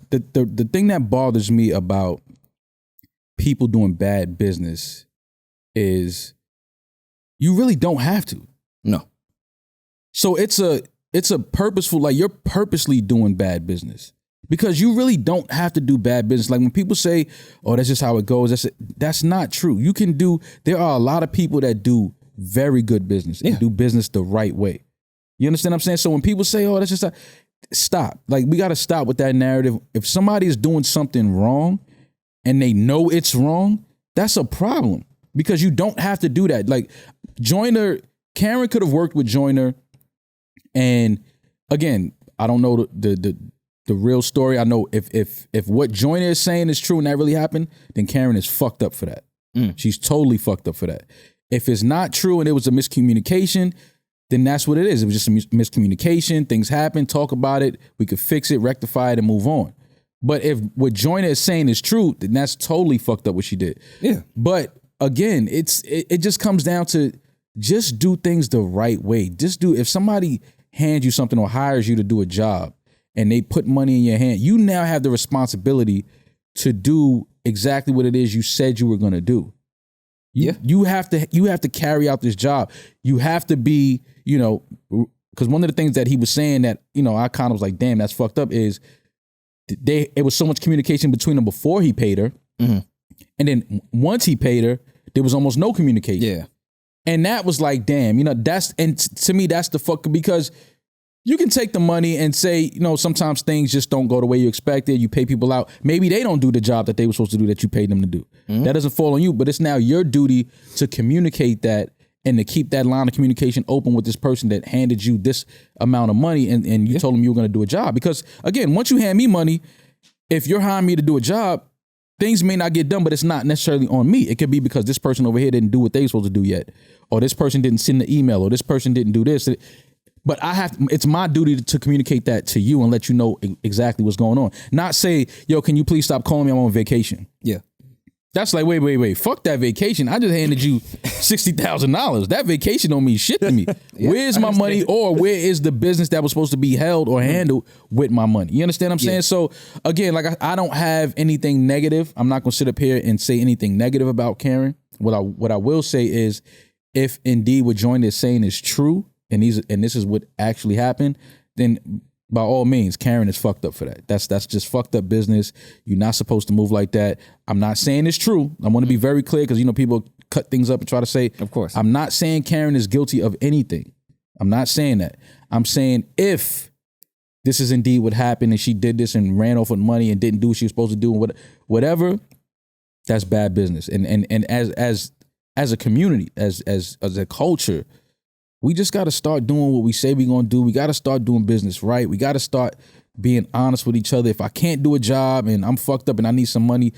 the thing that bothers me about people doing bad business is you really don't have to. No. So it's a purposeful, like you're purposely doing bad business because you really don't have to do bad business. Like when people say, oh, that's just how it goes. That's not true. There are a lot of people that do very good business and do business the right way. You understand what I'm saying? So when people say, oh, that's just stop. Like we got to stop with that narrative. If somebody is doing something wrong and they know it's wrong, that's a problem because you don't have to do that. Like Karen could have worked with Joyner. And again, I don't know the real story. I know if what Joyner is saying is true and that really happened, then Karen is fucked up for that. She's totally fucked up for that. If it's not true and it was a miscommunication, then that's what it is. It was just a miscommunication. Things happen. Talk about it. We could fix it, rectify it, and move on. But if what Joyner is saying is true, then that's totally fucked up what she did. Yeah. But again, it just comes down to just do things the right way. If somebody hands you something or hires you to do a job and they put money in your hand, you now have the responsibility to do exactly what it is you said you were going to do. You have to carry out this job. You have to be, because one of the things that he was saying that, I kind of was like, damn, that's fucked up is it was so much communication between them before he paid her. And then once he paid her, there was almost no communication. Yeah. And that was like, damn, to me, that's the fuck, because you can take the money and say, sometimes things just don't go the way you expected. You pay people out. Maybe they don't do the job that they were supposed to do that you paid them to do. That doesn't fall on you, but it's now your duty to communicate that and to keep that line of communication open with this person that handed you this amount of money and you told them you were going to do a job. Because again, once you hand me money, if you're hiring me to do a job, things may not get done, but it's not necessarily on me. It could be because this person over here didn't do what they were supposed to do yet, or this person didn't send the email, or this person didn't do this. But it's my duty to communicate that to you and let you know exactly what's going on. Not say, yo, can you please stop calling me? I'm on vacation. Yeah. That's like, wait. Fuck that vacation. I just handed you $60,000. That vacation don't mean shit to me. Where's my money, or where is the business that was supposed to be held or handled with my money? You understand what I'm saying? So again, like I don't have anything negative. I'm not gonna sit up here and say anything negative about Karen. What I will say is, if indeed what Joyner is saying is true, and this is what actually happened, then by all means, Karen is fucked up for that. That's just fucked up business. You're not supposed to move like that. I'm not saying it's true. I want to be very clear because people cut things up and try to say, of course. I'm not saying Karen is guilty of anything. I'm not saying that. I'm saying if this is indeed what happened and she did this and ran off with money and didn't do what she was supposed to do and whatever, that's bad business. And as a community, as a culture, we just got to start doing what we say we're going to do. We got to start doing business right. We got to start being honest with each other. If I can't do a job and I'm fucked up and I need some money,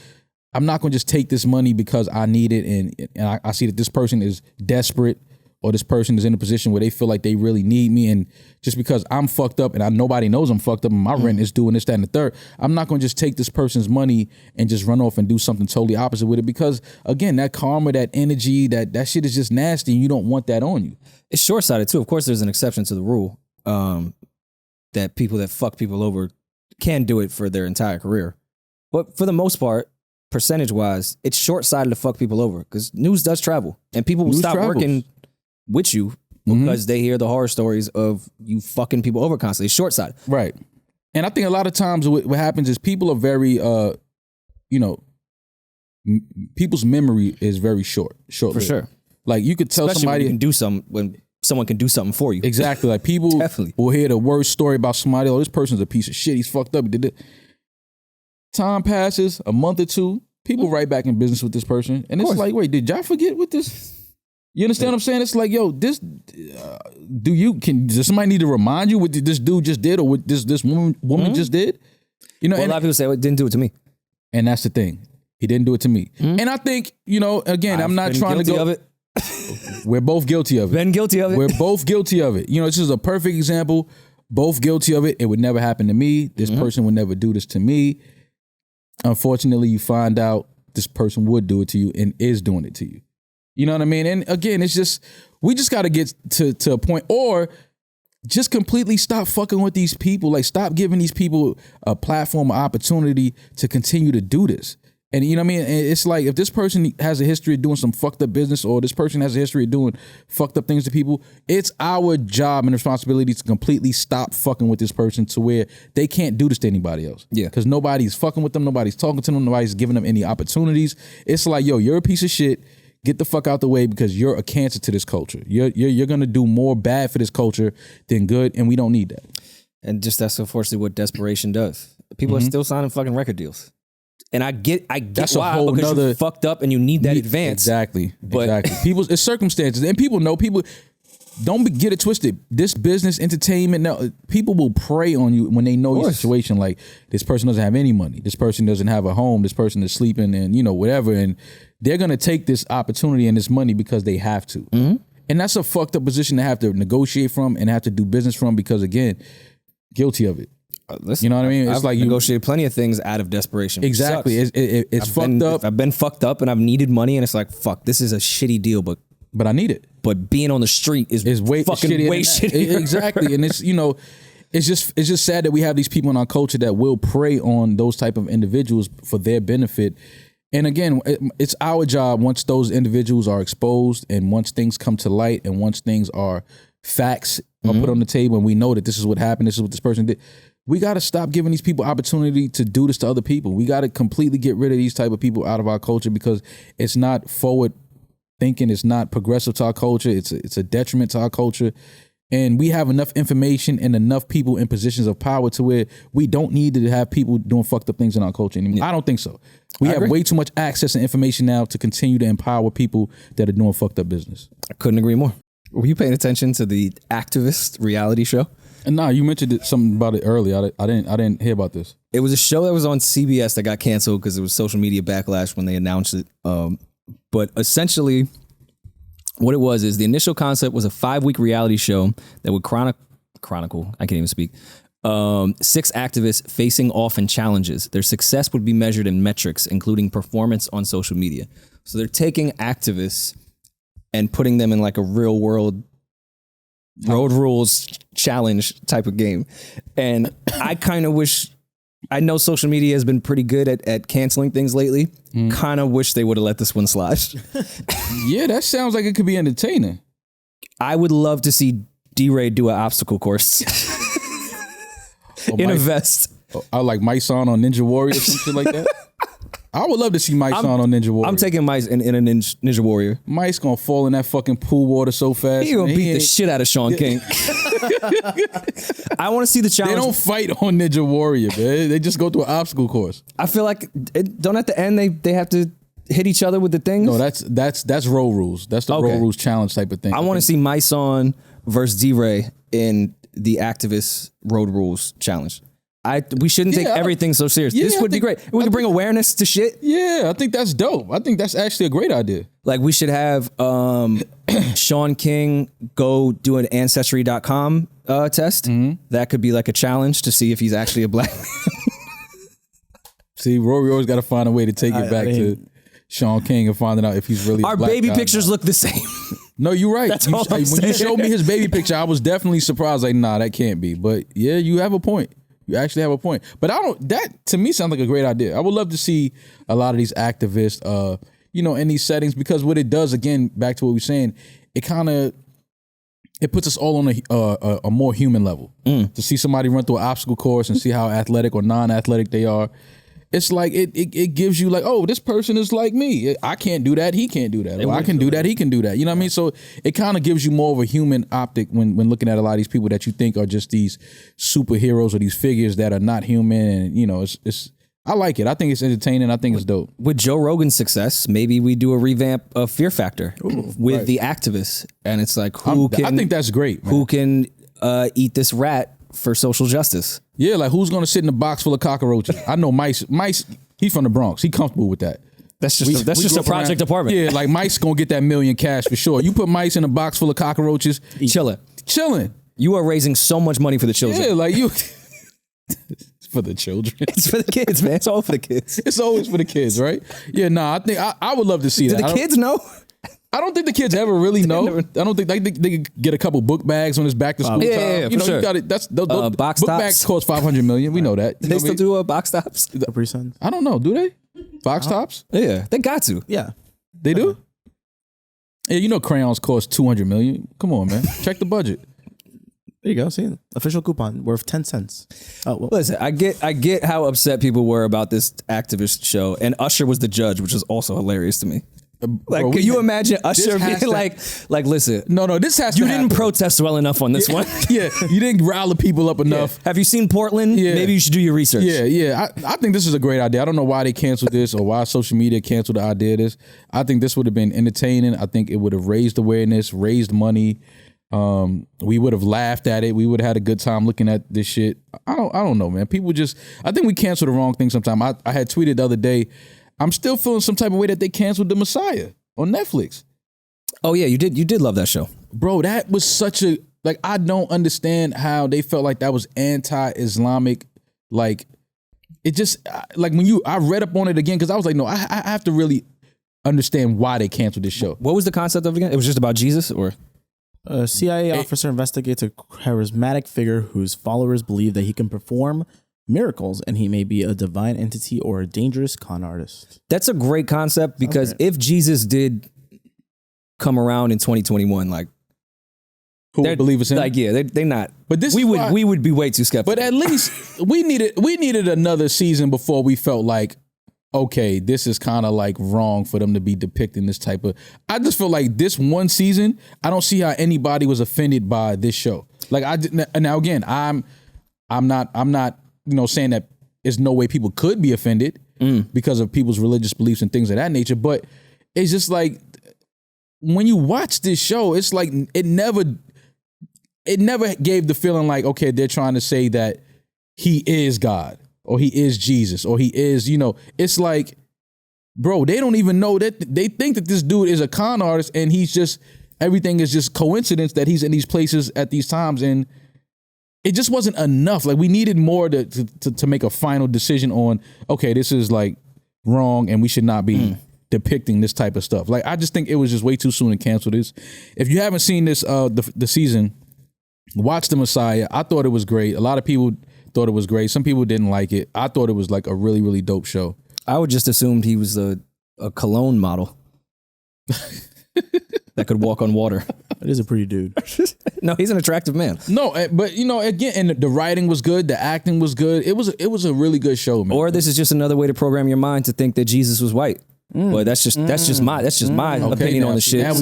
I'm not going to just take this money because I need it and I see that this person is desperate or this person is in a position where they feel like they really need me, and just because I'm fucked up and nobody knows I'm fucked up and my rent is due and this, that, and the third, I'm not going to just take this person's money and just run off and do something totally opposite with it, because again, that karma, that energy, that shit is just nasty, and you don't want that on you. It's short-sighted too. Of course, there's an exception to the rule that people that fuck people over can do it for their entire career. But for the most part, percentage-wise, it's short-sighted to fuck people over, because news does travel, and people will stop working with you because they hear the horror stories of you fucking people over constantly. It's short-sighted. Right. And I think a lot of times what happens is people are very, people's memory is very short. For sure. Like you could tell Especially somebody when you can do something, when someone can do something for you. Exactly. Like people Definitely. will hear the worst story about somebody. Oh, this person's a piece of shit. He's fucked up. He did it. Time passes, a month or two, people right back in business with this person. And it's like, wait, did y'all forget what this? You understand what I'm saying? It's like, yo, this, does somebody need to remind you what this dude just did or what this woman just did? You know, well, a lot of people say, well, it didn't do it to me. And that's the thing. He didn't do it to me. And I think, again, I'm not trying to go. Of it. We're both guilty of it. Been guilty of it. We're both guilty of it. This is a perfect example. Both guilty of it. It would never happen to me. This person would never do this to me. Unfortunately, you find out this person would do it to you and is doing it to you. You know what I mean? And again, it's just, we just got to get to a point, or just completely stop fucking with these people. Like, stop giving these people a platform, or opportunity to continue to do this. And you know what I mean? It's like, if this person has a history of doing some fucked up business, or this person has a history of doing fucked up things to people, it's our job and responsibility to completely stop fucking with this person to where they can't do this to anybody else. Yeah. Because nobody's fucking with them, nobody's talking to them, nobody's giving them any opportunities. It's like, yo, you're a piece of shit. Get the fuck out the way, because you're a cancer to this culture. You're gonna do more bad for this culture than good, and we don't need that. And just that's unfortunately what desperation does. People are still signing fucking record deals. And I get that's why, a whole because you're fucked up and you need that advance. Exactly. It's circumstances, and people don't get it twisted. This business, entertainment, now people will prey on you when they know your situation. Like, this person doesn't have any money. This person doesn't have a home. This person is sleeping and whatever. And they're gonna take this opportunity and this money because they have to. And that's a fucked up position to have to negotiate from and have to do business from, because again, guilty of it. Listen, you know what I mean? It's like you negotiated plenty of things out of desperation. Exactly. It's fucked up. I've been fucked up and I've needed money, and it's like, fuck, this is a shitty deal, but I need it. But being on the street is way shittier. Exactly. And it's it's just sad that we have these people in our culture that will prey on those type of individuals for their benefit. And again, it's our job, once those individuals are exposed and once things come to light and once things are facts are put on the table and we know that this is what happened, this is what this person did, we got to stop giving these people opportunity to do this to other people. We got to completely get rid of these type of people out of our culture, because it's not forward thinking, it's not progressive to our culture, it's a detriment to our culture. And we have enough information and enough people in positions of power to where we don't need to have people doing fucked up things in our culture anymore. I don't think so. We have way too much access and information now to continue to empower people that are doing fucked up business. I couldn't agree more. Were you paying attention to the Activist reality show? And nah, you mentioned something about it earlier. I didn't hear about this. It was a show that was on CBS that got canceled because it was social media backlash when they announced it. But essentially, what it was is the initial concept was a 5-week reality show that would chronicle, I can't even speak, 6 activists facing off in challenges. Their success would be measured in metrics, including performance on social media. So they're taking activists and putting them in like a real world road rules challenge type of game. And I kind of wish, I know social media has been pretty good at canceling things lately. Kind of wish they would have let this one slide. Yeah, that sounds like it could be entertaining. I would love to see D-Ray do an obstacle course in a vest. I like Mike Son on Ninja Warrior or some shit like that. I would love to see Mike Son on Ninja Warrior. I'm taking Mike in a Ninja Warrior. Mike's gonna fall in that fucking pool water so fast. He gonna beat the shit out of Sean King. I want to see the challenge. They don't fight on Ninja Warrior, man. They just go through an obstacle course. I feel like don't at the end they have to hit each other with the things. No, that's road rules. That's the road rules challenge type of thing. I want to see Mike Son versus D-Ray in the Activist road rules challenge. We shouldn't take everything so serious. This would be great. We could bring awareness to shit. Yeah, I think that's dope. I think that's actually a great idea. Like we should have Sean King go do an Ancestry.com test. That could be like a challenge to see if he's actually a black man. See, Rory always got to find a way to take it back to Sean King and finding out if he's really Our a black baby guy pictures now. look the same. No, you're right. That's all I'm when saying. you showed me his baby picture, I was definitely surprised. Like, nah, that can't be. But yeah, you have a point. You actually have a point. But that to me sounds like a great idea. I would love to see a lot of these activists, in these settings, because what it does, again, back to what we were saying, it puts us all on a more human level. To see somebody run through an obstacle course and see how athletic or non-athletic they are. It's like it gives you like, oh, this person is like me. I can't do that. He can't do that. Or I can do that. He can do that. You know what I mean? So it kind of gives you more of a human optic when looking at a lot of these people that you think are just these superheroes or these figures that are not human. And it's I like it. I think it's entertaining. I think it's dope. With Joe Rogan's success, maybe we do a revamp of Fear Factor with the activists, and it's like I think that's great. Man. Who can eat this rat for social justice? Yeah, like who's gonna sit in a box full of cockroaches? I know Mice, he's from the Bronx. He comfortable with that. That's just a project apartment. Yeah, like Mice gonna get that $1 million cash for sure. You put Mice in a box full of cockroaches, chilling. You are raising so much money for the children. Yeah, like you. For the children. It's for the kids, man. It's all for the kids. It's always for the kids, right? Yeah, nah, I think I would love to see that. Do the kids know? I don't think the kids ever really know. I don't think they could get a couple book bags when it's back to school time. Yeah, you sure. You got it. That's book box bags cost $500 million. We know that. They still do box tops? Capri Suns. I don't know. Do they? Box tops? Yeah, they got to. Yeah, they do. Yeah, crayons cost $200 million. Come on, man. Check the budget. There you go. See, official coupon worth 10 cents. Oh, well. Listen, I get how upset people were about this activist show, and Usher was the judge, which is also hilarious to me. Like, can you imagine Usher being like, listen, no, this has to you didn't protest well enough on this one. Yeah, you didn't rile the people up enough. Yeah. Have you seen Portland? Yeah. Maybe you should do your research. Yeah. I think this is a great idea. I don't know why they canceled this or why social media canceled the idea of this. I think this would have been entertaining. I think it would have raised awareness, raised money. We would have laughed at it. We would have had a good time looking at this shit. I don't know, man. People I think we cancel the wrong thing sometimes. I had tweeted the other day, I'm still feeling some type of way that they canceled The Messiah on Netflix. Oh yeah, you did love that show. Bro, that was such a, like, I don't understand how they felt like that was anti-Islamic. Like, it just, like I read up on it again because I was like, no, I have to really understand why they canceled this show. What was the concept of it again? It was just about Jesus, or? A CIA officer investigates a charismatic figure whose followers believe that he can perform miracles and he may be a divine entity or a dangerous con artist. That's a great concept because if Jesus did come around in 2021, like, who would believe us in? Like, yeah, they're not. But we would be way too skeptical. But at least we needed another season before we felt like, okay, this is kind of like wrong for them to be depicting this type of. I just feel like this one season, I don't see how anybody was offended by this show. Like now again, I'm not saying that there's no way people could be offended because of people's religious beliefs and things of that nature. But it's just like when you watch this show, it's like it never gave the feeling like, okay, they're trying to say that he is God. Or he is Jesus, or he is, it's like, bro, they don't even know that they think that this dude is a con artist and he's just, everything is just coincidence that he's in these places at these times. And it just wasn't enough. Like, we needed more to make a final decision on, okay, this is like wrong and we should not be depicting this type of stuff. Like, I just think it was just way too soon to cancel this. If you haven't seen this, the season, watch The Messiah. I thought it was great. A lot of people thought it was great. Some people didn't like it. I thought it was like a really, really dope show. I would just assumed he was a cologne model that could walk on water. It is a pretty dude. No, he's an attractive man. No, but again, and the writing was good. The acting was good. It was a really good show, man. Or this is just another way to program your mind to think that Jesus was white. But that's just my opinion on the shit. Now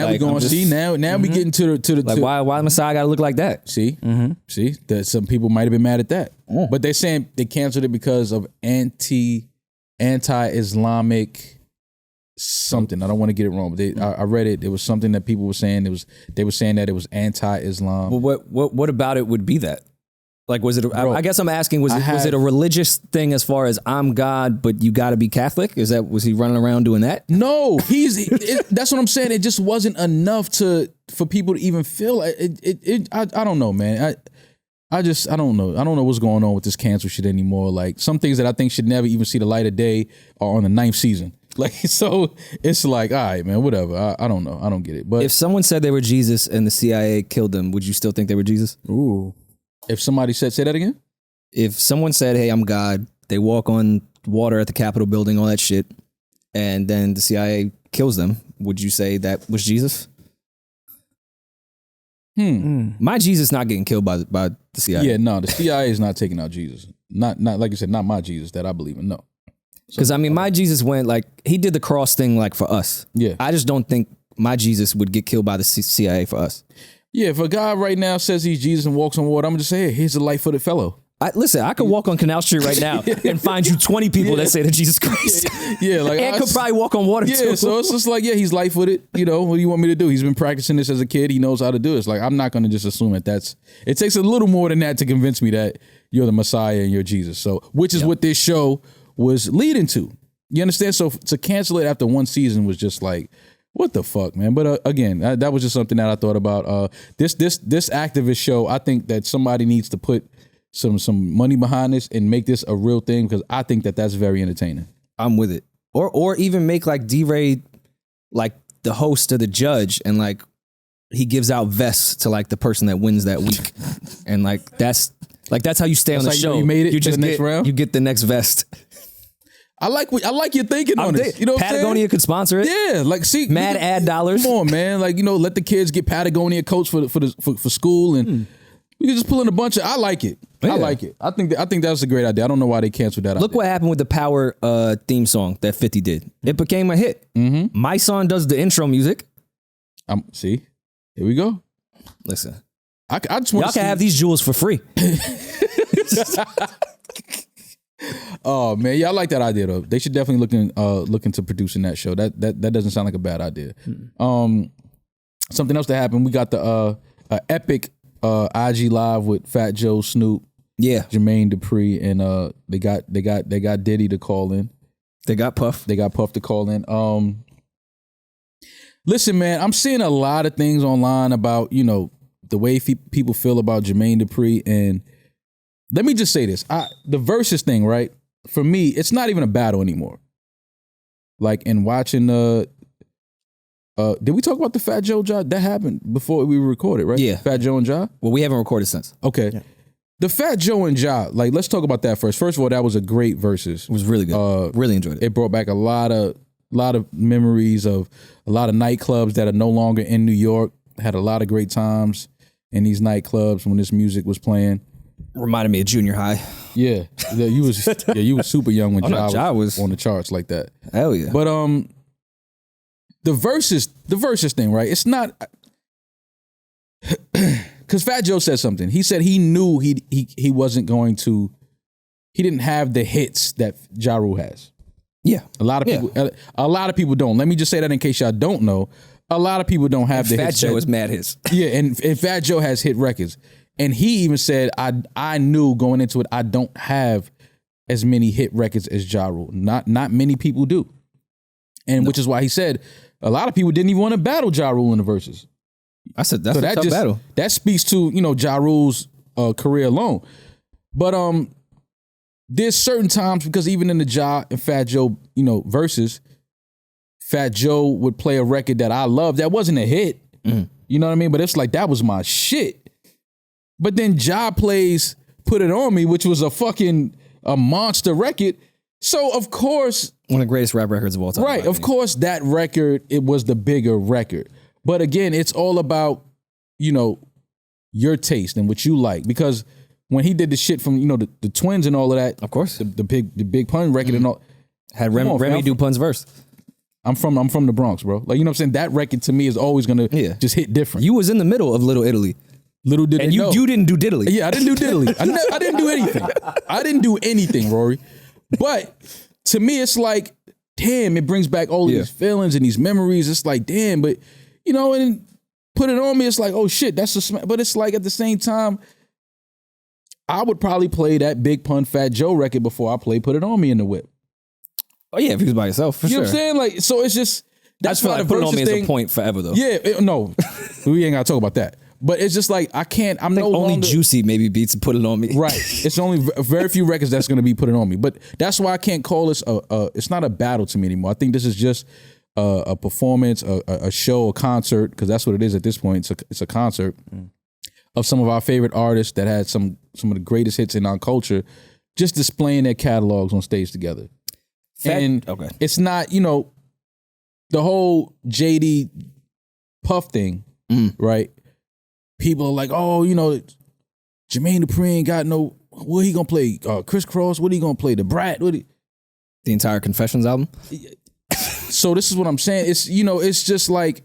we're going. See, now we getting to the like, why the Messiah got to look like that? See, see that some people might have been mad at that, but they're saying they canceled it because of anti-Islamic something. I don't want to get it wrong, but I read it. It was something that people were saying. They were saying that it was anti-Islam. Well, what about it would be that? Like, was it? Bro, I guess I'm asking, was it a religious thing as far as I'm God, but you got to be Catholic? Was he running around doing that? No, that's what I'm saying. It just wasn't enough for people to even feel it. I don't know, man. I don't know. I don't know what's going on with this cancel shit anymore. Like, some things that I think should never even see the light of day are on the 9th season. Like, so it's like, all right, man, whatever. I don't know. I don't get it. But if someone said they were Jesus and the CIA killed them, would you still think they were Jesus? Ooh. If somebody say that again? If someone said, hey, I'm God, they walk on water at the Capitol building, all that shit, and then the CIA kills them, would you say that was Jesus? My Jesus not getting killed by the CIA. Yeah, no, the CIA is not taking out Jesus. Not like you said, not my Jesus that I believe in, no. Because, I mean, my Jesus went, like, he did the cross thing, like, for us. Yeah. I just don't think my Jesus would get killed by the CIA for us. Yeah, if a guy right now says he's Jesus and walks on water, I'm going to say, hey, here's a light-footed fellow. Listen, I could walk on Canal Street right now and find you 20 people that say that Jesus Christ. Yeah, like, and could probably walk on water, too. Yeah, so it's just like, yeah, he's light-footed. You know, what do you want me to do? He's been practicing this as a kid. He knows how to do it. It's like, I'm not going to just assume that it takes a little more than that to convince me that you're the Messiah and you're Jesus. So, which is what this show was leading to. You understand? So to cancel it after one season was just like, what the fuck, man? But again, that was just something that I thought about. This activist show, I think that somebody needs to put some money behind this and make this a real thing, because I think that's very entertaining. I'm with it. Or even make like D-Ray like the host or the judge, and like he gives out vests to like the person that wins that week. And like that's how you stay on the show. You made it you to the next round? You get the next vest. I like your thinking on this. You know what Patagonia could sponsor it. Yeah, like, see, mad ad dollars. Come on, man. Like, you know, let the kids get Patagonia coats for school, and we can just pull in a bunch of. I like it. Yeah. I like it. I think that's a great idea. I don't know why they canceled that. Look what happened with the Power theme song that 50 did. It became a hit. Mm-hmm. My son does the intro music. See, here we go. Listen, I just want y'all can have these jewels for free. Oh man, yeah, I like that idea though. They should definitely look into producing that show. That doesn't sound like a bad idea. Something else that happened, we got the epic IG live with Fat Joe, Snoop, Jermaine Dupri, and they got Diddy to call in. They got Puff to call in. Listen, man, I'm seeing a lot of things online about, you know, the way people feel about Jermaine Dupri, and let me just say this. The versus thing, right? For me, it's not even a battle anymore. Like, in watching did we talk about the Fat Joe Ja? That happened before we recorded, right? Yeah. Fat Joe and Ja? Well, we haven't recorded since. Okay. Yeah. The Fat Joe and Ja, like, let's talk about that first. First of all, that was a great versus. It was really good. Really enjoyed it. It brought back a lot of memories of a lot of nightclubs that are no longer in New York. Had a lot of great times in these nightclubs when this music was playing. Reminded me of junior high. Yeah, you was super young when Ja was on the charts like that. Hell yeah. But the versus thing, right? It's not, because Fat Joe said something. He said he knew he wasn't going to. He didn't have the hits that Ja Rule has. Yeah, a lot of people don't. Let me just say that in case y'all don't know. A lot of people don't have the hits. Fat Joe is mad hits. Yeah, and Fat Joe has hit records. And he even said, I knew going into it, I don't have as many hit records as Ja Rule. Not many people do. And which is why he said a lot of people didn't even want to battle Ja Rule in the verses. I said that's a tough battle. That speaks to, you know, Ja Rule's career alone. But there's certain times, because even in the Ja and Fat Joe, you know, verses, Fat Joe would play a record that I love that wasn't a hit. Mm-hmm. You know what I mean? But it's like, that was my shit. But then Ja plays Put It On Me, which was a monster record. So, of course... one of the greatest rap records of all time. Right. Of course, that record, it was the bigger record. But again, it's all about, you know, your taste and what you like. Because when he did the shit from, you know, the Twins and all of that... of course. The Big Pun record and all... had Remy do Pun's verse. I'm from the Bronx, bro. Like, you know what I'm saying? That record to me is always going to just hit different. You was in the middle of Little Italy. Little did and they know. You didn't do diddly. Yeah, I didn't do diddly. I didn't do anything. I didn't do anything, Rory. But to me, it's like, damn, it brings back all these feelings and these memories. It's like, damn, but, you know, and Put It On Me, it's like, oh shit, that's a but it's like, at the same time, I would probably play that Big Pun Fat Joe record before I play Put It On Me in the Whip. Oh yeah, if he was by himself, for You sure. know what I'm saying? Like, so it's just I just feel like Put It On Me is a point forever though. Yeah, no, we ain't gotta talk about that. But it's just like I can't. I'm no only longer, Juicy maybe beats Put It On Me. Right. It's only very few records that's going to be Put It On Me. But that's why I can't call this it's not a battle to me anymore. I think this is just a performance, a show, a concert, because that's what it is at this point. It's a concert of some of our favorite artists that had some of the greatest hits in our culture, just displaying their catalogs on stage together. Okay. It's not, the whole JD Puff thing, right? People are like, oh, Jermaine Dupri ain't got no, what he gonna play? Criss Cross, what he gonna play? The Brat? The entire Confessions album? So this is what I'm saying. It's, it's just like,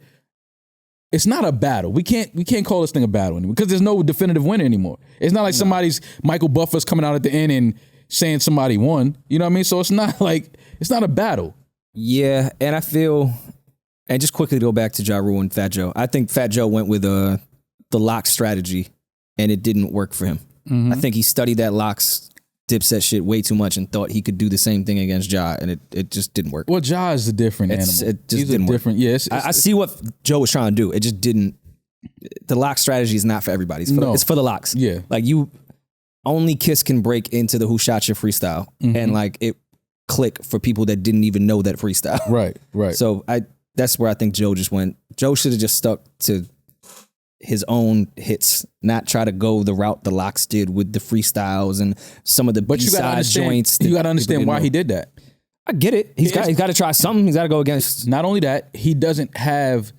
it's not a battle. We can't call this thing a battle anymore because there's no definitive winner anymore. It's not like somebody's Michael Buffer's coming out at the end and saying somebody won. You know what I mean? So it's not a battle. Yeah, and I feel, and just quickly to go back to Ja Rule and Fat Joe, I think Fat Joe went with the Lox strategy and it didn't work for him. I think he studied that Lox Dipset shit way too much and thought he could do the same thing against Ja, and it just didn't work. Well, Ja is a different animal. It just He's didn't a different, work. Yeah, I see what Joe was trying to do. It just didn't. The Lox strategy is not for everybody. It's for the Lox. Yeah. Like only Kiss can break into the Who Shot Your freestyle and like it click for people that didn't even know that freestyle. Right. So that's where I think Joe just went. Joe should have just stuck to his own hits, not try to go the route the Lox did with the freestyles and some of the B-side joints. You got to understand why he did that. I get it. He's got to try something. He's got to go against. Not only that, he doesn't have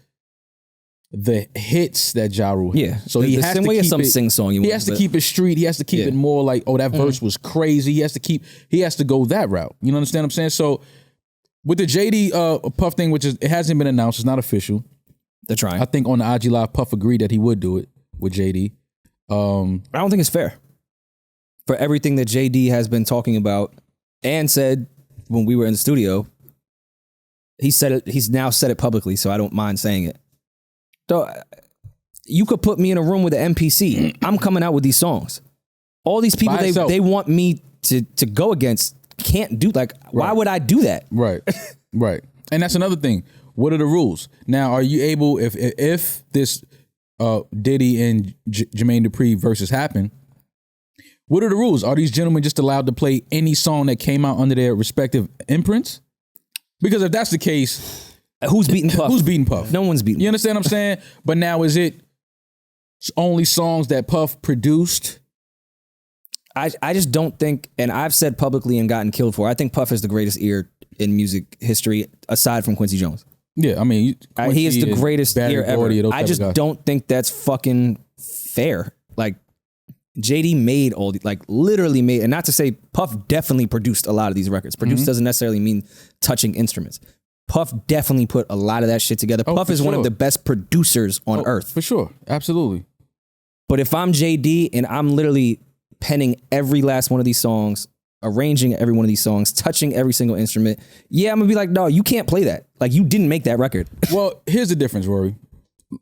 the hits that Ja Rule has. Yeah. So he has to keep some it, sing-song. He has to keep it street. He has to keep it more like, oh, that verse was crazy. He has to go that route. You understand what I'm saying? So with the JD Puff thing, which it hasn't been announced, it's not official. They're trying. I think on the IG Live, Puff agreed that he would do it with JD. I don't think it's fair. For everything that JD has been talking about and said when we were in the studio, he said it. He's now said it publicly, so I don't mind saying it. So you could put me in a room with an MPC. I'm coming out with these songs. All these people they want me to go against can't do why would I do that? Right. And that's another thing. What are the rules? Now, are you able, if this Diddy and Jermaine Dupri versus happen, what are the rules? Are these gentlemen just allowed to play any song that came out under their respective imprints? Because if that's the case, who's beating Puff? Who's beating Puff? No one's beating. You understand what I'm saying? But now is it only songs that Puff produced? I just don't think, and I've said publicly and gotten killed for, I think Puff is the greatest ear in music history aside from Quincy Jones. Yeah, I mean, he is the greatest ear ever. I just don't think that's fucking fair. Like, JD made all the, literally made, and not to say Puff definitely produced a lot of these records. Produced doesn't necessarily mean touching instruments. Puff definitely put a lot of that shit together. Puff is one of the best producers on earth. For sure. Absolutely. But if I'm JD and I'm literally penning every last one of these songs, arranging every one of these songs, touching every single instrument, I'm gonna be like, no, you can't play that. Like, you didn't make that record. Well, here's the difference, Rory.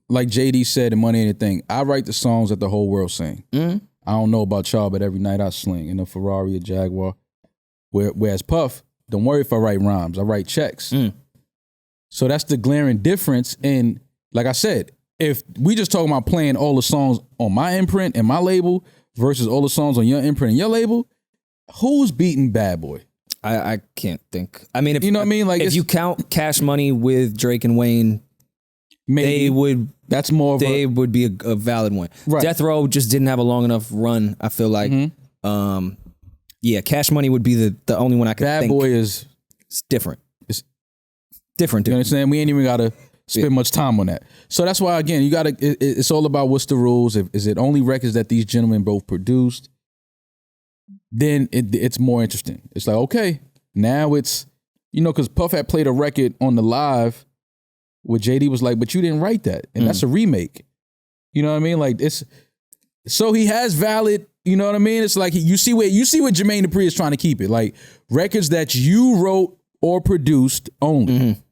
Like JD said in Money Ain't a Thing, I write the songs that the whole world sing. I don't know about y'all, but every night I sling in a Ferrari, a Jaguar. Whereas Puff, don't worry if I write rhymes, I write checks. So that's the glaring difference. And like I said, if we just talking about playing all the songs on my imprint and my label versus all the songs on your imprint and your label, who's beating Bad Boy? I can't think. I mean, if you know what I mean, like if you count Cash Money with Drake and Wayne, maybe that's more. They would be a valid one. Right. Death Row just didn't have a long enough run. I feel like, Cash Money would be the only one I could think. Bad Boy is different. It's different. You understand? We ain't even gotta spend much time on that. So that's why, again, you gotta. It's all about what's the rules. Is it only records that these gentlemen both produced? Then it's more interesting. It's like, okay, now it's, because Puff had played a record on the live where JD was like, but you didn't write that. And that's a remake. You know what I mean? Like, it's, so he has valid, you know what I mean? It's like, you see what Jermaine Dupri is trying to keep it. Like, records that you wrote or produced only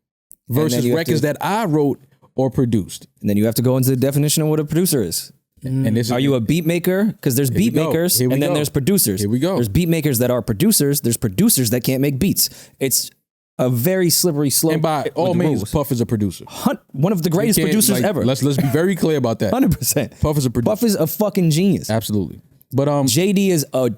versus records that I wrote or produced. And then you have to go into the definition of what a producer is. And this Are you a beat maker? Because there's beat makers and then there's producers. Here we go. There's beat makers that are producers. There's producers that can't make beats. It's a very slippery slope. And by all means, Puff is a producer. One of the greatest producers ever. Let's be very clear about that. 100%. Puff is a producer. Puff is a fucking genius. Absolutely. But JD is a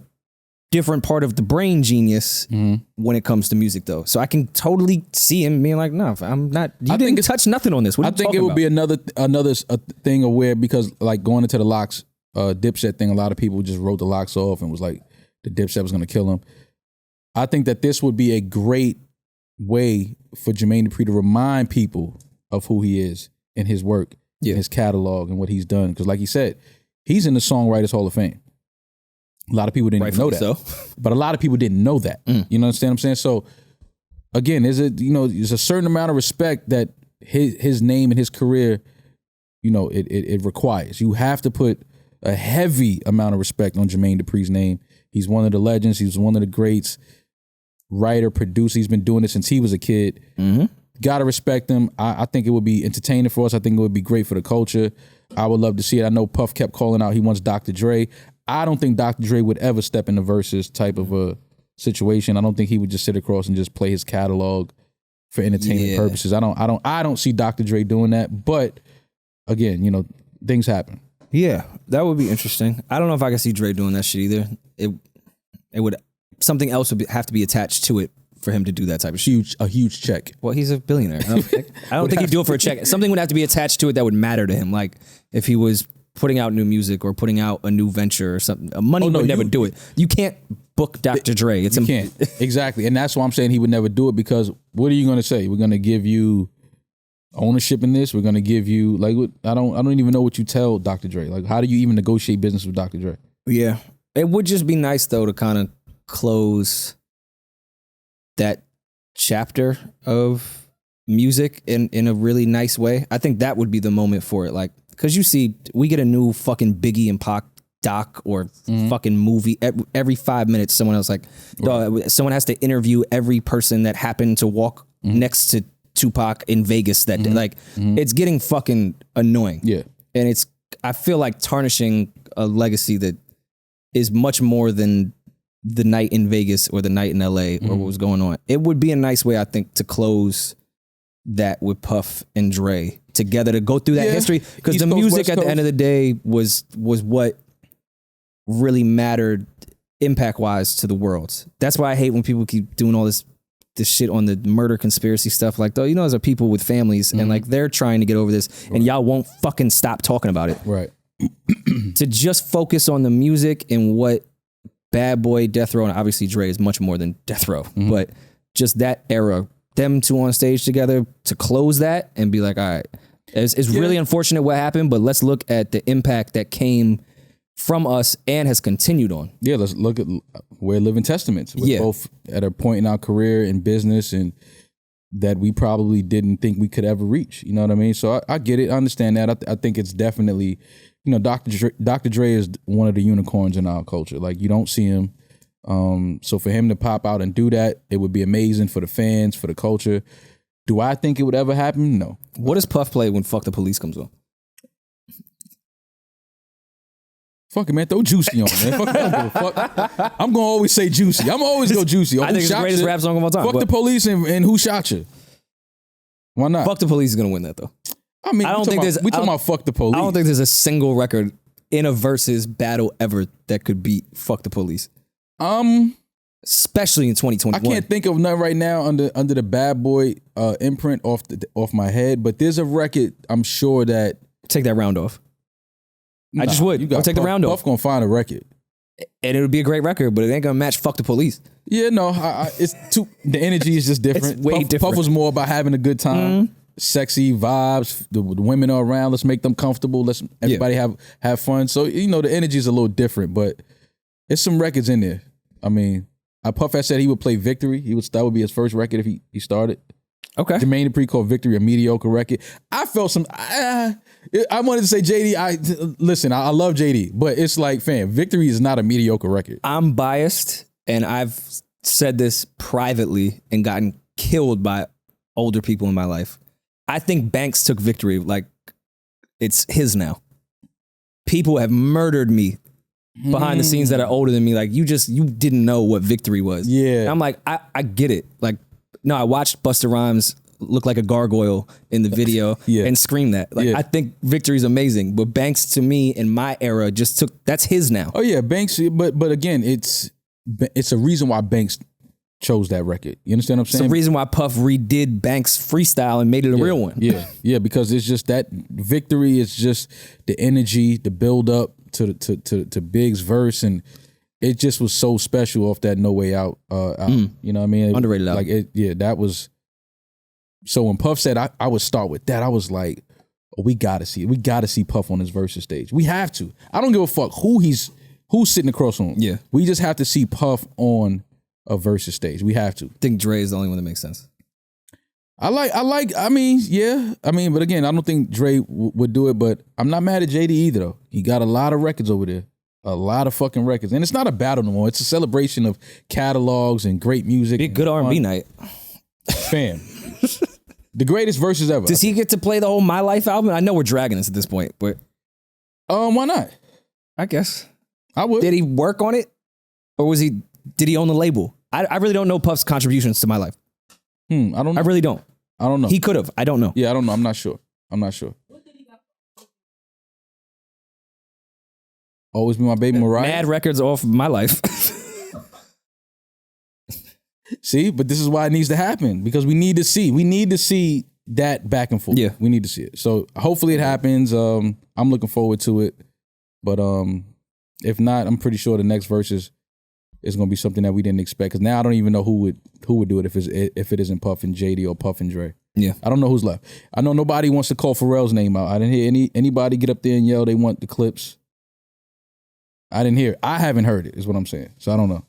different part of the brain genius when it comes to music, though. So I can totally see him being like, "No, I'm not. You didn't touch nothing on this." What are you I think it would be another thing of where, because like going into the Locks Dipset thing, a lot of people just wrote the Locks off and was like the Dipset was going to kill him. I think that this would be a great way for Jermaine Dupri to remind people of who he is and his work, and his catalog and what he's done. Because like he said, he's in the Songwriters Hall of Fame. A lot of people didn't even know that, but a lot of people didn't know that. You know what I'm saying? So again, there's a certain amount of respect that his name and his career, it requires. You have to put a heavy amount of respect on Jermaine Dupri's name. He's one of the legends. He's one of the greats. Writer, producer. He's been doing it since he was a kid. Gotta respect him. I think it would be entertaining for us. I think it would be great for the culture. I would love to see it. I know Puff kept calling out he wants Dr. Dre. I don't think Dr. Dre would ever step in the VERZUZ type of a situation. I don't think he would just sit across and just play his catalog for entertainment purposes. I don't see Dr. Dre doing that. But again, things happen. Yeah, that would be interesting. I don't know if I can see Dre doing that shit either. It would, something else would have to be attached to it for him to do that type of shit. A huge check. Well, he's a billionaire. I don't think he'd do it for a check. Something would have to be attached to it that would matter to him. Like if he was putting out new music or putting out a new venture or something. Money would never do it. You can't book Dr. Dre. You can't. Exactly. And that's why I'm saying he would never do it, because what are you going to say? We're going to give you ownership in this. We're going to give you, like, I don't even know what you tell Dr. Dre. Like, how do you even negotiate business with Dr. Dre? Yeah. It would just be nice, though, to kind of close that chapter of music in a really nice way. I think that would be the moment for it. Like, because you see, we get a new fucking Biggie and Pac doc or fucking movie every 5 minutes. Someone else someone has to interview every person that happened to walk next to Tupac in Vegas that day. Like, it's getting fucking annoying. Yeah. And I feel like tarnishing a legacy that is much more than the night in Vegas or the night in LA or what was going on. It would be a nice way, I think, to close that with Puff and Dre together, to go through that history, because the music at the end of the day was what really mattered impact wise to the world. That's why I hate when people keep doing all this shit on the murder conspiracy stuff. Like, though, those are people with families and like they're trying to get over this and y'all won't fucking stop talking about it. Right. To just focus on the music and what Bad Boy, Death Row, and obviously Dre is much more than Death Row, but just that era, them two on stage together, to close that and be like, all right, it's really unfortunate what happened, but let's look at the impact that came from us and has continued on. Yeah, let's look at, we're living testaments. We're both at a point in our career in business and that we probably didn't think we could ever reach. You know what I mean? So I get it. I understand that. I think it's definitely, Dr. Dre is one of the unicorns in our culture. Like, you don't see him. So for him to pop out and do that, it would be amazing for the fans, for the culture. Do I think it would ever happen? No. What does Puff play when Fuck the Police comes on? Fuck it, man. Throw Juicy on, man. Fuck it, I don't give a fuck. I'm going to always say Juicy. I'm always go Juicy. I think it's the greatest rap song of all time. Fuck the Police and Who Shot You? Why not? Fuck the Police is going to win that, though. I mean, we talking about Fuck the Police. I don't think there's a single record in a versus battle ever that could beat Fuck the Police. Especially in 2021. I can't think of none right now under the Bad Boy imprint off my head, but there's a record I'm sure that... Take that round off. I just would. I'll take the round off. Puff gonna find a record. And it would be a great record, but it ain't gonna match Fuck the Police. Yeah, no, it's too... The energy is just different. It's way different. Puff was more about having a good time. Sexy vibes, the women are around, let's make them comfortable, let's everybody have fun. So, the energy is a little different, but there's some records in there. I mean, Puff had said he would play Victory. That would be his first record if he started. Okay. Jermaine Dupri called Victory a mediocre record. I felt I wanted to say JD, listen, I love JD, but it's like, fam, Victory is not a mediocre record. I'm biased, and I've said this privately and gotten killed by older people in my life. I think Banks took Victory like it's his now. people have murdered me behind the scenes that are older than me. Like you didn't know what victory was. Yeah. And I'm like, I get it. Like, no, I watched Busta Rhymes look like a gargoyle in the video and scream that. Like, I think victory's amazing, but Banks to me in my era that's his now. Oh yeah, Banks. But again, it's a reason why Banks chose that record. You understand what I'm saying? It's the reason why Puff redid Banks' freestyle and made it a real one. Yeah, because it's just that victory is just the energy, the build up to Big's verse, and it just was so special off that No Way Out. You know what I mean? Underrated album. Like that was. So when Puff said I would start with that, I was like, oh, we gotta see Puff on his versus stage. We have to. I don't give a fuck who's sitting across from him. Yeah. We just have to see Puff on a versus stage. We have to. I think Dre is the only one that makes sense. I mean, but again, I don't think Dre would do it, but I'm not mad at JD either though. He got a lot of records over there. A lot of fucking records. And it's not a battle no more. It's a celebration of catalogs and great music. Be a good R&B night. Fam. The greatest verses ever. Does he get to play the whole My Life album? I know we're dragging this at this point, but why not? I guess I would. Did he work on it, or did he own the label? I really don't know Puff's contributions to My Life. I don't know. I really don't. I don't know. He could have. I don't know. Yeah, I don't know. I'm not sure. Always Be My Baby Mariah. Mad records off My Life. See, but this is why it needs to happen, because we need to see that back and forth. Yeah. We need to see it. So hopefully it happens. I'm looking forward to it. But if not, I'm pretty sure the next verses is going to be something that we didn't expect, because now I don't even know who would do it if it isn't Puff and JD or Puff and Dre. Yeah. I don't know who's left. I know nobody wants to call Pharrell's name out. I didn't hear anybody get up there and yell they want the clips. I didn't hear it. I haven't heard it, is what I'm saying. So I don't know.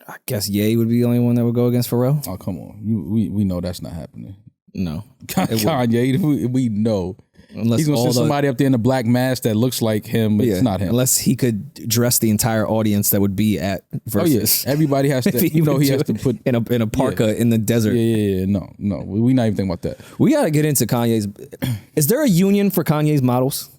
I guess Ye would be the only one that would go against Pharrell. Oh, come on. We know that's not happening. No. Kanye, we know. Unless he's going to send somebody up there in a black mask that looks like him, but it's not him. Unless he could dress the entire audience that would be at VERZUZ. Oh, yes. Everybody has to, he has to put... In a parka in the desert. Yeah. No. We're not even thinking about that. We got to get into Kanye's... Is there a union for Kanye's models?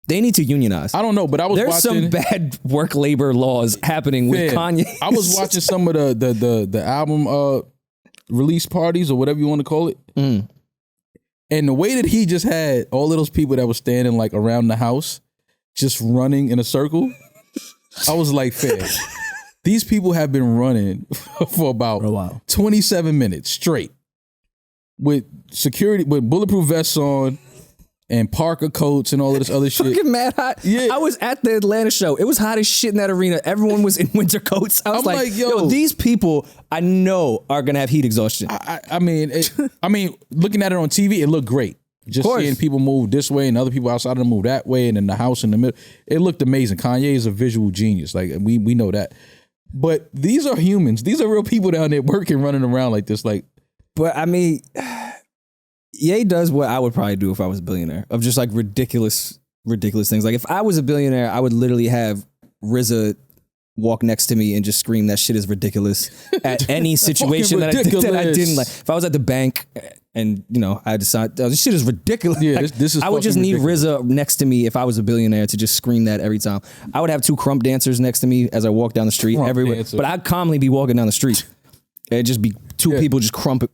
They need to unionize. I don't know, but I was There's watching... some bad work labor laws happening with Kanye. I was watching some of the album release parties or whatever you want to call it. And the way that he just had all of those people that were standing like around the house, just running in a circle, I was like, fam, these people have been running for about 27 minutes straight with security, with bulletproof vests on, and Parker coats and all of this other shit. Fucking mad hot. Yeah. I was at the Atlanta show. It was hot as shit in that arena. Everyone was in winter coats. I was like, yo, these people I know are gonna have heat exhaustion. I mean, looking at it on TV, it looked great. Just seeing people move this way and other people outside of them move that way, and then the house in the middle. It looked amazing. Kanye is a visual genius. Like we know that. But these are humans. These are real people down there working, running around like this. Like, but I mean, Ye does what I would probably do if I was a billionaire, of just like ridiculous things. Like if I was a billionaire, I would literally have RZA walk next to me and just scream that shit is ridiculous at any situation that I didn't like. If I was at the bank and I decide this shit is ridiculous. Yeah, this is. I would just need RZA next to me if I was a billionaire to just scream that every time. I would have 2 crump dancers next to me as I walk down the street everywhere. Dancer. But I'd calmly be walking down the street. It'd just be 2 people just crump.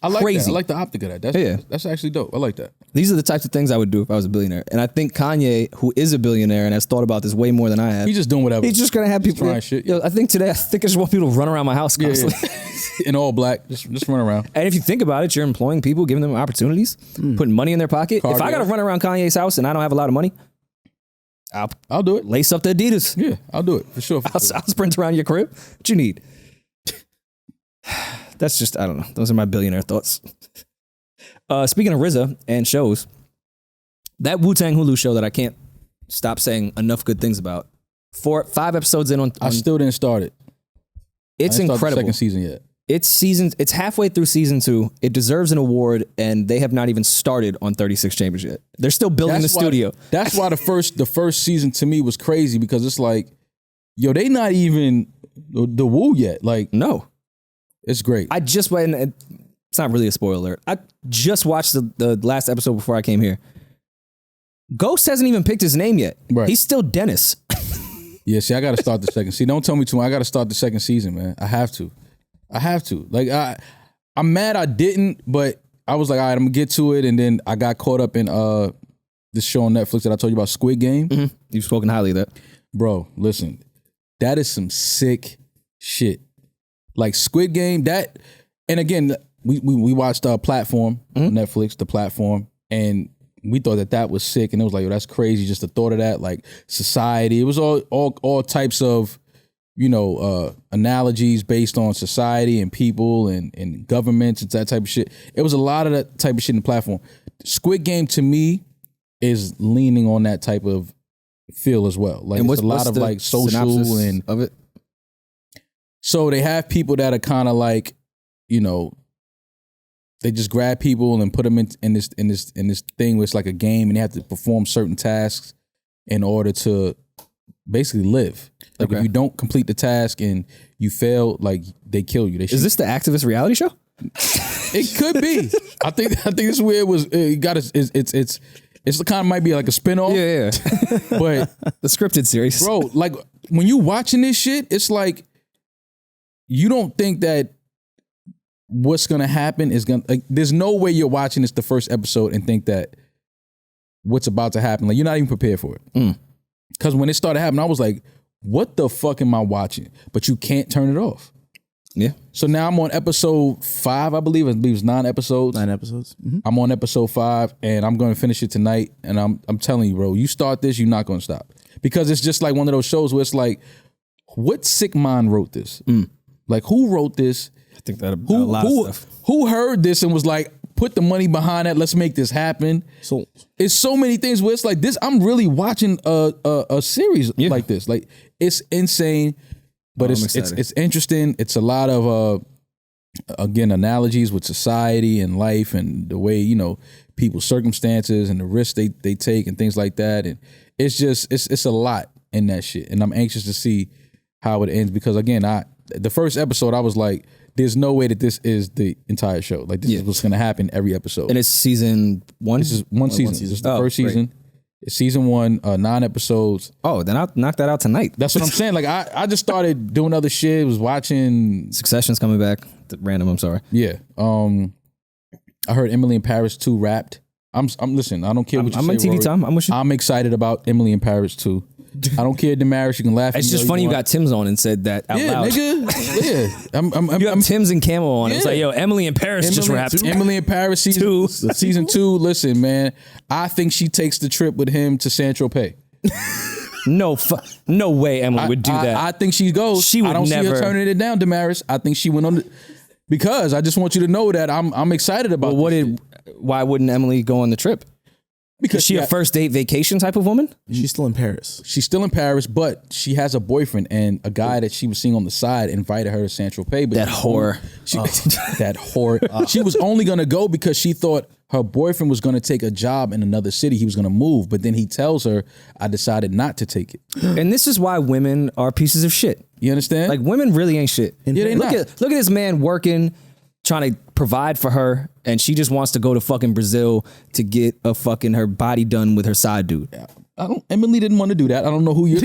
I like crazy. That. I like the optic of that. That's actually dope. I like that. These are the types of things I would do if I was a billionaire. And I think Kanye, who is a billionaire and has thought about this way more than I have, he's just doing whatever. He's just gonna have people trying shit. I think today I just want people to run around my house constantly. Yeah. In all black, just run around. And if you think about it, you're employing people, giving them opportunities, putting money in their pocket. If I gotta run around Kanye's house and I don't have a lot of money, I'll do it. Lace up the Adidas. Yeah, I'll do it for sure. I'll sprint around your crib. What you need? That's just, I don't know. Those are my billionaire thoughts. Speaking of RZA and shows, that Wu-Tang Hulu show that I can't stop saying enough good things about. 5 episodes in on I still didn't start it. It's incredible. The second season yet. It's halfway through season 2. It deserves an award, and they have not even started on 36 Chambers yet. They're still building the studio. That's why the first season to me was crazy, because it's like, yo, they not even the Wu yet. Like, no. It's great. I just went, and it's not really a spoiler alert. I just watched the last episode before I came here. Ghost hasn't even picked his name yet. Right. He's still Dennis. Yeah, see, I got to start the second. See, don't tell me too much. I got to start the second season, man. I have to. Like, I'm mad I didn't, but I was like, all right, I'm gonna get to it, and then I got caught up in this show on Netflix that I told you about, Squid Game. Mm-hmm. You've spoken highly of that, bro. Listen, that is some sick shit. Like Squid Game, that, and again, we watched Platform on Netflix, the Platform, and we thought that was sick, and it was like, yo, that's crazy. Just the thought of that, like society. It was all types of, analogies based on society and people and governments and that type of shit. It was a lot of that type of shit in the Platform. Squid Game to me is leaning on that type of feel as well. Like, it's a lot of like social and of it. So they have people that are kind of like, they just grab people and put them in this thing where it's like a game, and they have to perform certain tasks in order to basically live. Like, if you don't complete the task and you fail, like, they kill you. Is this the activist reality show? It could be. I think this is where it was. It got it's the kind of might be like a spinoff. Yeah. But the scripted series, bro. Like, when you watching this shit, it's like you don't think that what's gonna happen is gonna, like, there's no way you're watching this the first episode and think that what's about to happen, like, you're not even prepared for it. Because when it started happening, I was like, what the fuck am I watching? But you can't turn it off. Yeah. So now I'm on episode 5, I believe it's 9 episodes. 9 episodes. Mm-hmm. I'm on episode 5, and I'm going to finish it tonight. And I'm telling you, bro, you start this, you're not going to stop, because it's just like one of those shows where it's like, what sick mind wrote this? Like, who wrote this? I think that a lot of stuff. Who heard this and was like, put the money behind that, let's make this happen. So it's so many things where it's like this. I'm really watching a series like this. Like, it's insane, but it's interesting. It's a lot of again, analogies with society and life and the way, people's circumstances and the risks they take and things like that. And it's just it's a lot in that shit. And I'm anxious to see how it ends, because again, the first episode I was like, there's no way that this is the entire show. Like, this is what's going to happen every episode. And it's season 1? This is one season. This is the first season. It's season 1, 9 episodes. Oh, then I'll knock that out tonight. That's what I'm saying. Like, I just started doing other shit. Was watching Succession's coming back. Random, I'm sorry. Yeah. I heard Emily in Paris 2 wrapped. I'm listen, I don't care what you say, I'm on TV Rory. time. I'm with you. I'm excited about Emily in Paris 2. I don't care, Damaris. You can laugh. It's just funny you got Tim's on and said that out loud. Nigga. Yeah. You have Tim's and Camel on. It's like, yo, Emily in Paris just wrapped. Emily in Paris season 2. Listen, man. I think she takes the trip with him to Saint-Tropez. No way Emily would do that. I think she goes. She would I don't never. see her turning it down, Damaris. I think she went on because I just want you to know that I'm excited about why wouldn't Emily go on the trip? Because is she a first date vacation type of woman? She's still in Paris. She's still in Paris, but she has a boyfriend, and a guy that she was seeing on the side invited her to Saint-Tropez. But that whore. That whore. She was only going to go because she thought her boyfriend was going to take a job in another city. He was going to move, but then he tells her, I decided not to take it. And this is why women are pieces of shit. You understand? Like, women really ain't shit. Look at this man working, trying to provide for her, and she just wants to go to fucking Brazil to get her body done with her side dude. Yeah. Emily didn't want to do that. I don't know who you're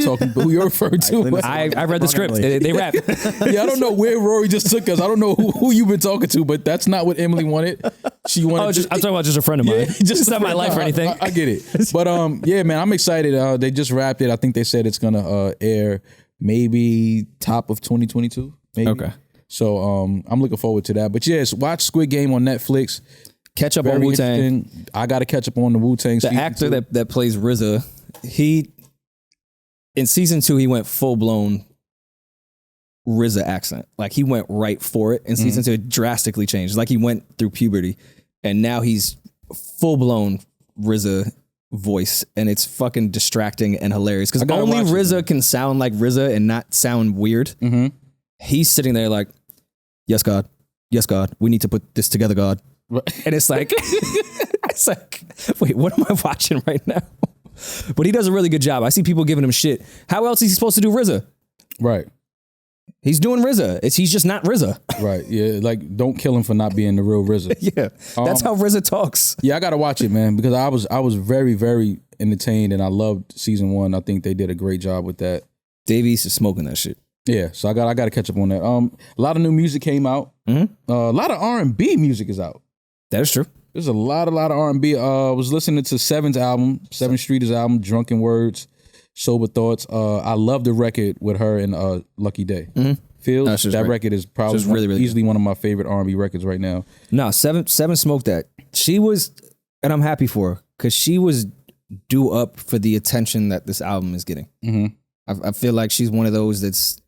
referring to. I read the script. They rap. Yeah, I don't know where Rory just took us. I don't know who you've been talking to, but that's not what Emily wanted. She wanted. I'm talking about just a friend of mine. Just not my life or anything. I get it. But yeah, man, I'm excited. They just wrapped it. I think they said it's gonna air maybe top of 2022. Maybe. Okay. So I'm looking forward to that. But yes, watch Squid Game on Netflix. Catch up on Wu-Tang. I got to catch up on the Wu-Tang. The actor that plays RZA, in season 2, he went full blown RZA accent. Like, he went right for it. In season 2, it drastically changed. Like, he went through puberty, and now he's full blown RZA voice, and it's fucking distracting and hilarious because only RZA can sound like RZA and not sound weird. Mm-hmm. He's sitting there like, yes, God, we need to put this together, God. And it's like, wait, what am I watching right now? But he does a really good job. I see people giving him shit. How else is he supposed to do RZA? Right. He's doing RZA. He's just not RZA. Right. Yeah. Like, don't kill him for not being the real RZA. Yeah. That's how RZA talks. Yeah, I gotta watch it, man, because I was very, very entertained, and I loved season 1. I think they did a great job with that. Davies is smoking that shit. Yeah, so I got to catch up on that. A lot of new music came out. A lot of R&B music is out. That is true. There's a lot of R&B. I was listening to Seven's album, Seven Streeter's album, Drunken Words, Sober Thoughts. I love the record with her and Lucky Day. Feels that record is probably really easily one of my favorite R&B records right now. No, Seven smoked that. She was, and I'm happy for her because she was due up for the attention that this album is getting. I feel like she's one of those that's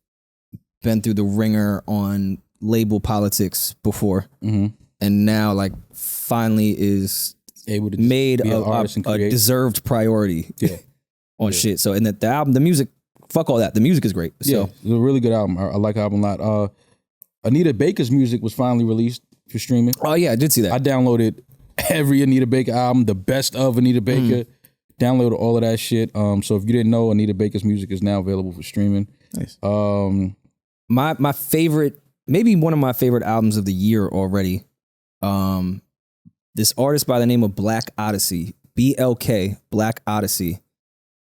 been through the ringer on label politics before, and now like finally is able to made a deserved priority on shit. So and the album, the music, fuck all that. The music is great. So it's a really good album. I like the album a lot. Anita Baker's music was finally released for streaming. Oh yeah, I did see that. I downloaded every Anita Baker album, the best of Anita Baker. Downloaded all of that shit. So if you didn't know, Anita Baker's music is now available for streaming. Nice. My favorite, maybe one of my favorite albums of the year already. This artist by the name of Black Odyssey, BLK, Black Odyssey,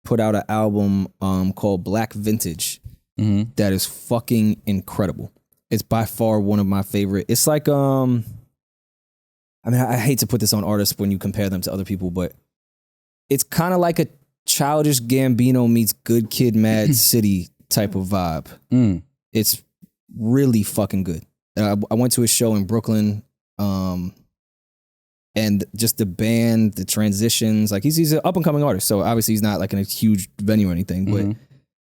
put out an album called Black Vintage that is fucking incredible. It's by far one of my favorite. It's like, I mean, I hate to put this on artists when you compare them to other people, but it's kind of like a Childish Gambino meets Good Kid, Mad City type of vibe. It's really fucking good. I went to a show in Brooklyn, and just the band, the transitions, like he's an up and coming artist, so obviously he's not like in a huge venue or anything, but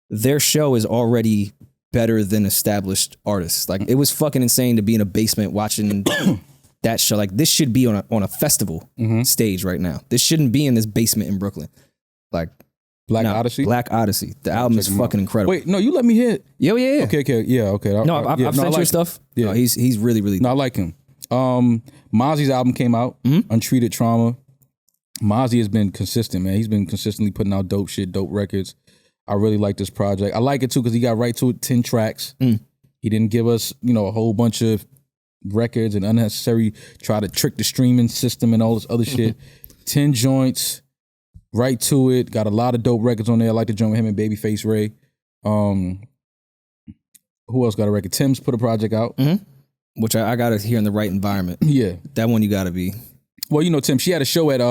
their show is already better than established artists. Like it was fucking insane to be in a basement watching that show. Like this should be on a festival stage right now. This shouldn't be in this basement in Brooklyn. Like Black Odyssey? Black Odyssey. The album is fucking incredible. Wait, no, you let me hear it. Yeah. Okay. Yeah, okay. No, I've sent you stuff. Yeah. No, he's really, really good. No, I like him. Mozzie's album came out, Untreated Trauma. Mozzie has been consistent, man. He's been consistently putting out dope shit, dope records. I really like this project. I like it too because he got right to it, 10 tracks. He didn't give us, a whole bunch of records and unnecessary try to trick the streaming system and all this other shit. 10 joints, right to it. Got a lot of dope records on there. I like the joint with him and Babyface Ray. Who else got a record? Tim's put a project out. Which I got to hear in the right environment. Yeah. That one you got to be. Well, Tim, she had a show at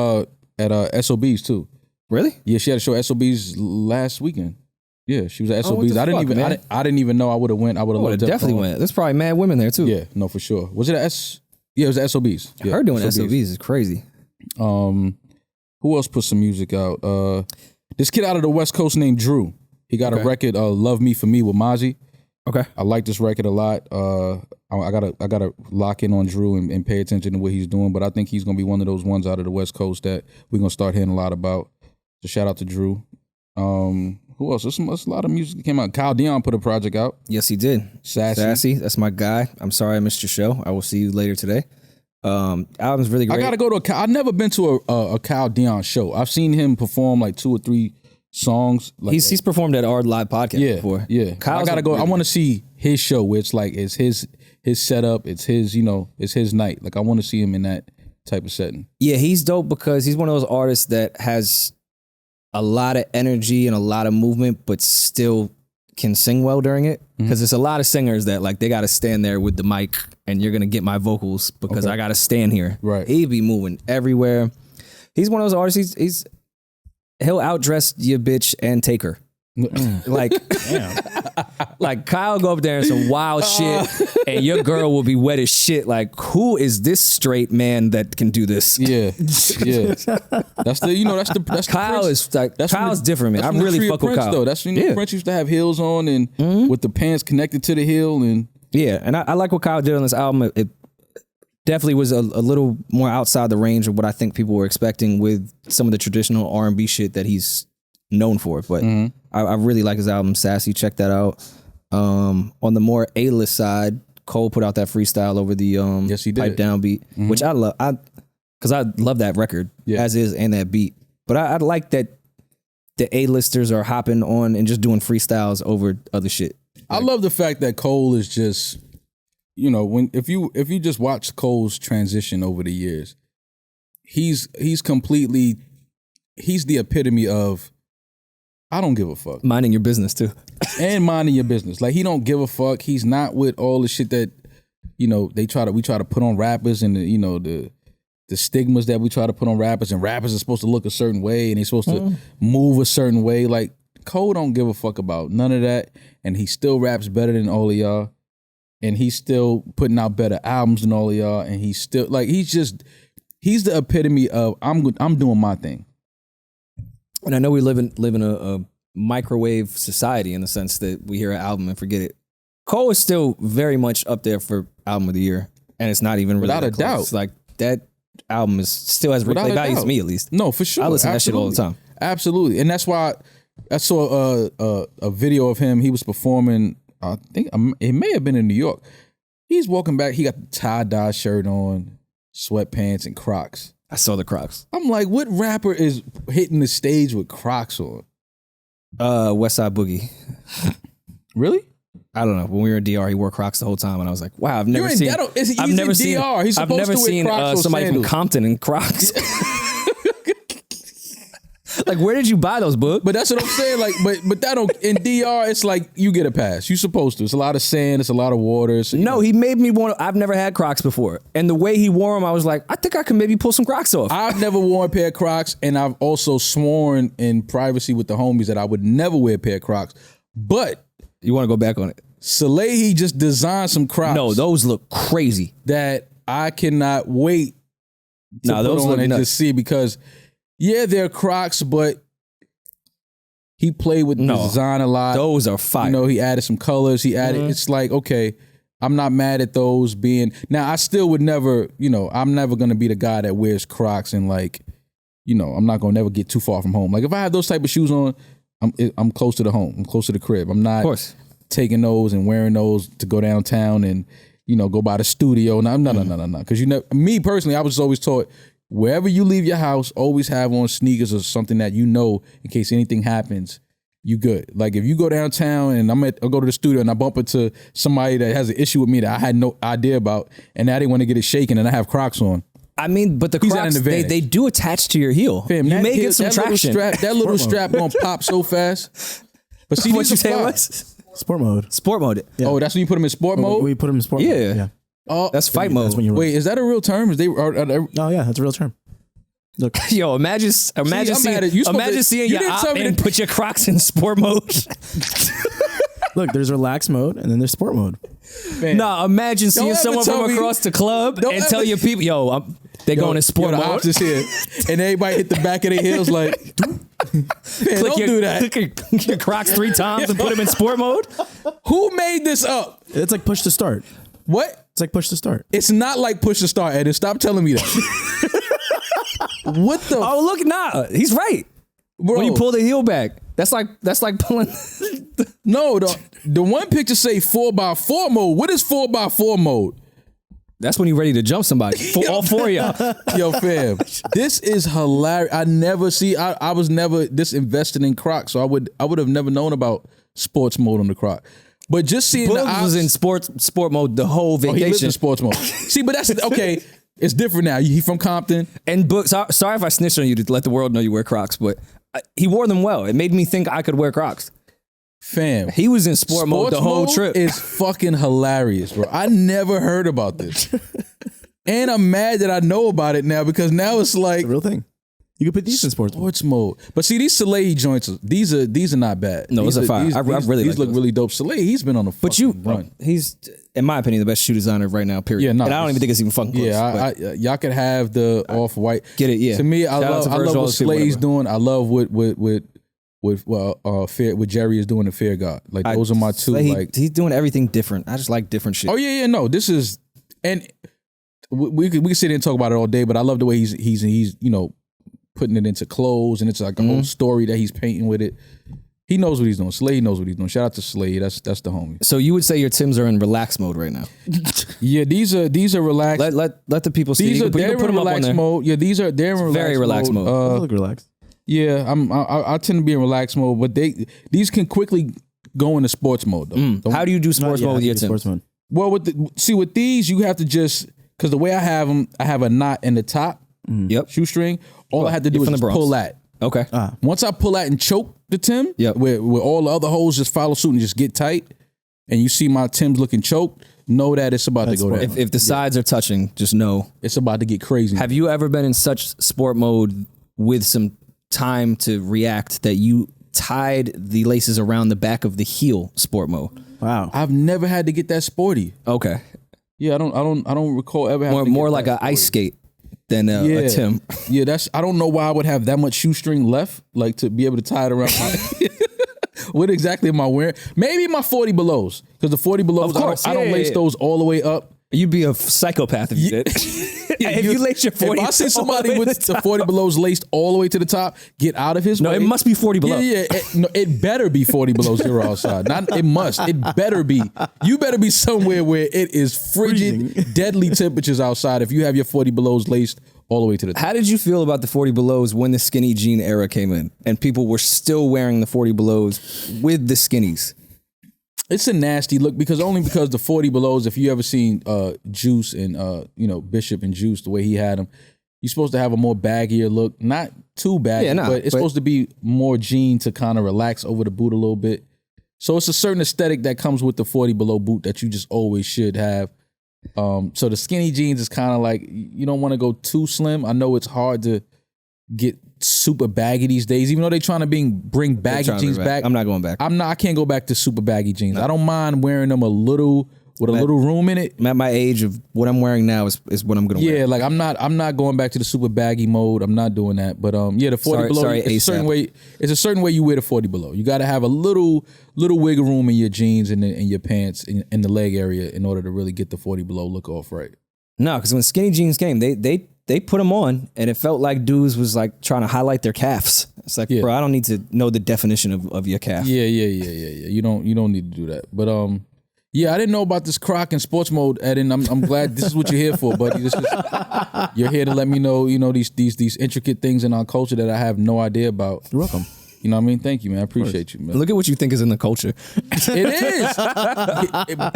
SOB's too. Really? Yeah, she had a show at SOB's last weekend. Yeah, she was at SOB's. I didn't even know I would have went. I would have definitely went. There's probably mad women there too. Yeah, no, for sure. Was it Yeah, it was at SOB's. Yeah, her doing SOB's is crazy. Who else put some music out? This kid out of the West Coast named Drew. He got a record, "Love Me for Me" with Mozzie. Okay, I like this record a lot. I gotta lock in on Drew and pay attention to what he's doing. But I think he's gonna be one of those ones out of the West Coast that we're gonna start hearing a lot about. So shout out to Drew. Who else? There's a lot of music that came out. Kyle Dion put a project out. Yes, he did. Sassy, that's my guy. I'm sorry I missed your show. I will see you later today. Album's really great. I gotta go to I've never been to a Kyle Dion show. I've seen him perform like 2 or 3 songs. Like he's performed at our live podcast before. Yeah. I gotta go. I want to see his show where it's like it's his setup. It's his it's his night. Like I want to see him in that type of setting. Yeah, he's dope because he's one of those artists that has a lot of energy and a lot of movement, but still can sing well during it. Because there's a lot of singers that like they got to stand there with the mic and you're gonna get my vocals because I got to stand here. Right. He'd be moving everywhere. He's one of those artists. He'll outdress your bitch and take her. Like, like Kyle go up there and some wild shit, and your girl will be wet as shit. Like, who is this straight man that can do this? Yeah. That's the Kyle is like Kyle's different, man. I really fuck with Kyle. Though. That's Prince used to have heels on and with the pants connected to the heel and and I like what Kyle did on this album. It definitely was a little more outside the range of what I think people were expecting with some of the traditional R&B shit that he's known for. But I really like his album, Sassy. Check that out. On the more A-list side, Cole put out that freestyle over the pipe down beat, which I love. Because I love that record as is and that beat. But I like that the A-listers are hopping on and just doing freestyles over other shit. I love the fact that Cole is just, if you just watch Cole's transition over the years, he's completely he's the epitome of I don't give a fuck. Minding your business too. And minding your business. Like he don't give a fuck. He's not with all the shit that, we try to put on rappers and the stigmas that we try to put on rappers, and rappers are supposed to look a certain way and they're supposed to move a certain way. Like Cole don't give a fuck about none of that. And he still raps better than all of y'all. And he's still putting out better albums than all of y'all. And he's still like, he's the epitome of I'm doing my thing. And I know we live in a microwave society in the sense that we hear an album and forget it. Cole is still very much up there for album of the year, and it's not even really without a doubt. It's like that album still has replay value to me at least. No, for sure. I listen to that shit all the time. Absolutely, and that's why I saw a video of him. He was performing. I think it may have been in New York. He's walking back. He got the tie-dye shirt on, sweatpants, and Crocs. I saw the Crocs. I'm like, what rapper is hitting the stage with Crocs on? West Side Boogie. Really? I don't know. When we were in DR, he wore Crocs the whole time, and I was like, "Wow, I've never seen DR. He's supposed to wear Crocs somebody sandals. from Compton in Crocs." Like, where did you buy those, Book? But that's what I'm saying. Like, but that don't in DR. It's like you get a pass. You supposed to. It's a lot of sand. It's a lot of water. So, no, he made me want. I've never had Crocs before, and the way he wore them, I was like, I think I can maybe pull some Crocs off. I've never worn a pair of Crocs, and I've also sworn in privacy with the homies that I would never wear a pair of Crocs. But you want to go back on it? Salehi just designed some Crocs. No, those look crazy. That I cannot wait to put those on look and nuts. just see, because yeah, they're Crocs, but he played with the design a lot. Those are fire. He added some colors. He added. It's like, okay, I'm not mad at those being. Now I still would never. I'm never gonna be the guy that wears Crocs and like, I'm not gonna never get too far from home. Like if I have those type of shoes on, I'm close to the home. I'm close to the crib. I'm not. Of course. Taking those and wearing those to go downtown and go by the studio. No. Because me personally, I was always taught wherever you leave your house, always have on sneakers or something that in case anything happens, you good. Like if you go downtown and I'll go to the studio and I bump into somebody that has an issue with me that I had no idea about, and now they want to get it shaken and I have Crocs on. I mean, but the Crocs, they do attach to your heel. Fam, you may get some traction. That little strap gonna pop so fast. But see, what you say was? Sport mode. Sport mode. Yeah. Oh, that's when you put them in sport mode? We put them in sport mode. Yeah. Oh, that's fight mode. That's when you wait, is that a real term? Oh yeah, that's a real term. Look. Yo, imagine seeing your op and put your Crocs in sport mode. Look, there's relax mode and then there's sport mode. Man. No, imagine seeing someone from across the club and tell your people, they're going in sport mode. The ops is here. And everybody hit the back of their heels like, man, don't do that. Click your Crocs 3 times and put them in sport mode. Who made this up? It's like push to start. What? It's like push to start. It's not like push to start, Eddie. Stop telling me that. What the? Oh, look, he's right. Bro. When you pull the heel back, that's like pulling. No, the one picture say 4x4 mode. What is 4x4 mode? That's when you're ready to jump somebody. All 4 of y'all. Yo, fam, this is hilarious. I was never this invested in Crocs, so I would have never known about sports mode on the Croc. But just seeing Bugs was in sport mode the whole vacation. He lives in sports mode. See, but that's okay. It's different now. He from Compton. And sorry if I snitched on you to let the world know you wear Crocs, but he wore them well. It made me think I could wear Crocs. Fam, he was in sport mode the whole trip. It's fucking hilarious, bro. I never heard about this. And I'm mad that I know about it now, because now it's like the real thing. You can put these in sports mode. But see, these Salehi joints, these are not bad. No, those are fire. These look really dope. Salehi, he's been on a fucking run. He's, in my opinion, the best shoe designer right now, period. Yeah, no, and I don't even think it's even fucking close. Yeah, y'all could have the off-white. Get it, yeah. To me, I love what Salehi's doing. I love what Jerry is doing at Fair God. Like those are my two. He's doing everything different. I just like different shit. Oh yeah, no. This is, and we could sit here and talk about it all day, but I love the way he's putting it into clothes, and it's like a whole story that he's painting with it. He knows what he's doing. Slade knows what he's doing. Shout out to Slade. That's the homie. So you would say your Timbs are in relax mode right now? Yeah, these are relaxed. Let the people see. They're in relax mode. Yeah, they're in relax very relaxed mode. I look relaxed. Yeah, I tend to be in relaxed mode, but these can quickly go into sports mode though. How do you do sports mode with your Timbs? Well, with these, you have to just, because the way I have them, I have a knot in the top shoestring. All I have to do is just pull that. Okay. Once I pull out and choke the Tim, where all the other hoes just follow suit and just get tight, and you see my Tims looking choked, know that it's about to go down. If the sides are touching, just know. It's about to get crazy. Have you ever been in such sport mode with some time to react that you tied the laces around the back of the heel sport mode? Wow. I've never had to get that sporty. Okay. Yeah, I don't recall ever having to more get like that an ice skate than a Tim. Yeah, I don't know why I would have that much shoestring left, like to be able to tie it around my What exactly am I wearing? Maybe my 40 belows, because the 40 belows, Of course, I don't lace those all the way up. You'd be a psychopath if you did. If you lace your 40, if I see somebody with the 40 belows laced all the way to the top, get out of his way. No, it must be 40 below. Yeah, it better be 40 below zero outside. Not it must. It better be. You better be somewhere where it is frigid, deadly temperatures outside if you have your 40 belows laced all the way to the top. How did you feel about the 40 belows when the skinny jean era came in and people were still wearing the 40 belows with the skinnies? It's a nasty look because the 40 belows, if you ever seen Juice and Bishop and Juice, the way he had them, you're supposed to have a more baggier look. Not too baggy, but it's supposed to be more jean to kind of relax over the boot a little bit. So it's a certain aesthetic that comes with the 40 below boot that you just always should have. So the skinny jeans is kind of like, you don't want to go too slim. I know it's hard to get super baggy these days, even though they're trying to bring baggy jeans back. I'm not going back. I can't go back to super baggy jeans. No. I don't mind wearing them a little room in it. At my age of what I'm wearing now is what I'm gonna wear. Yeah, like I'm not going back to the super baggy mode. I'm not doing that. But the 40 below, it's a certain way you wear the 40 below. You got to have a little wiggle room in your jeans and in your pants in the leg area in order to really get the 40 below look off right. No, because when skinny jeans came, they put them on, and it felt like dudes was like trying to highlight their calves. It's like, bro, I don't need to know the definition of your calf. Yeah. You don't need to do that. But I didn't know about this Croc in sports mode, Eden. I'm glad this is what you're here for, buddy. You're here to let me know, these intricate things in our culture that I have no idea about. You're welcome. You know what I mean? Thank you, man. I appreciate you, man. Look at what you think is in the culture. It is.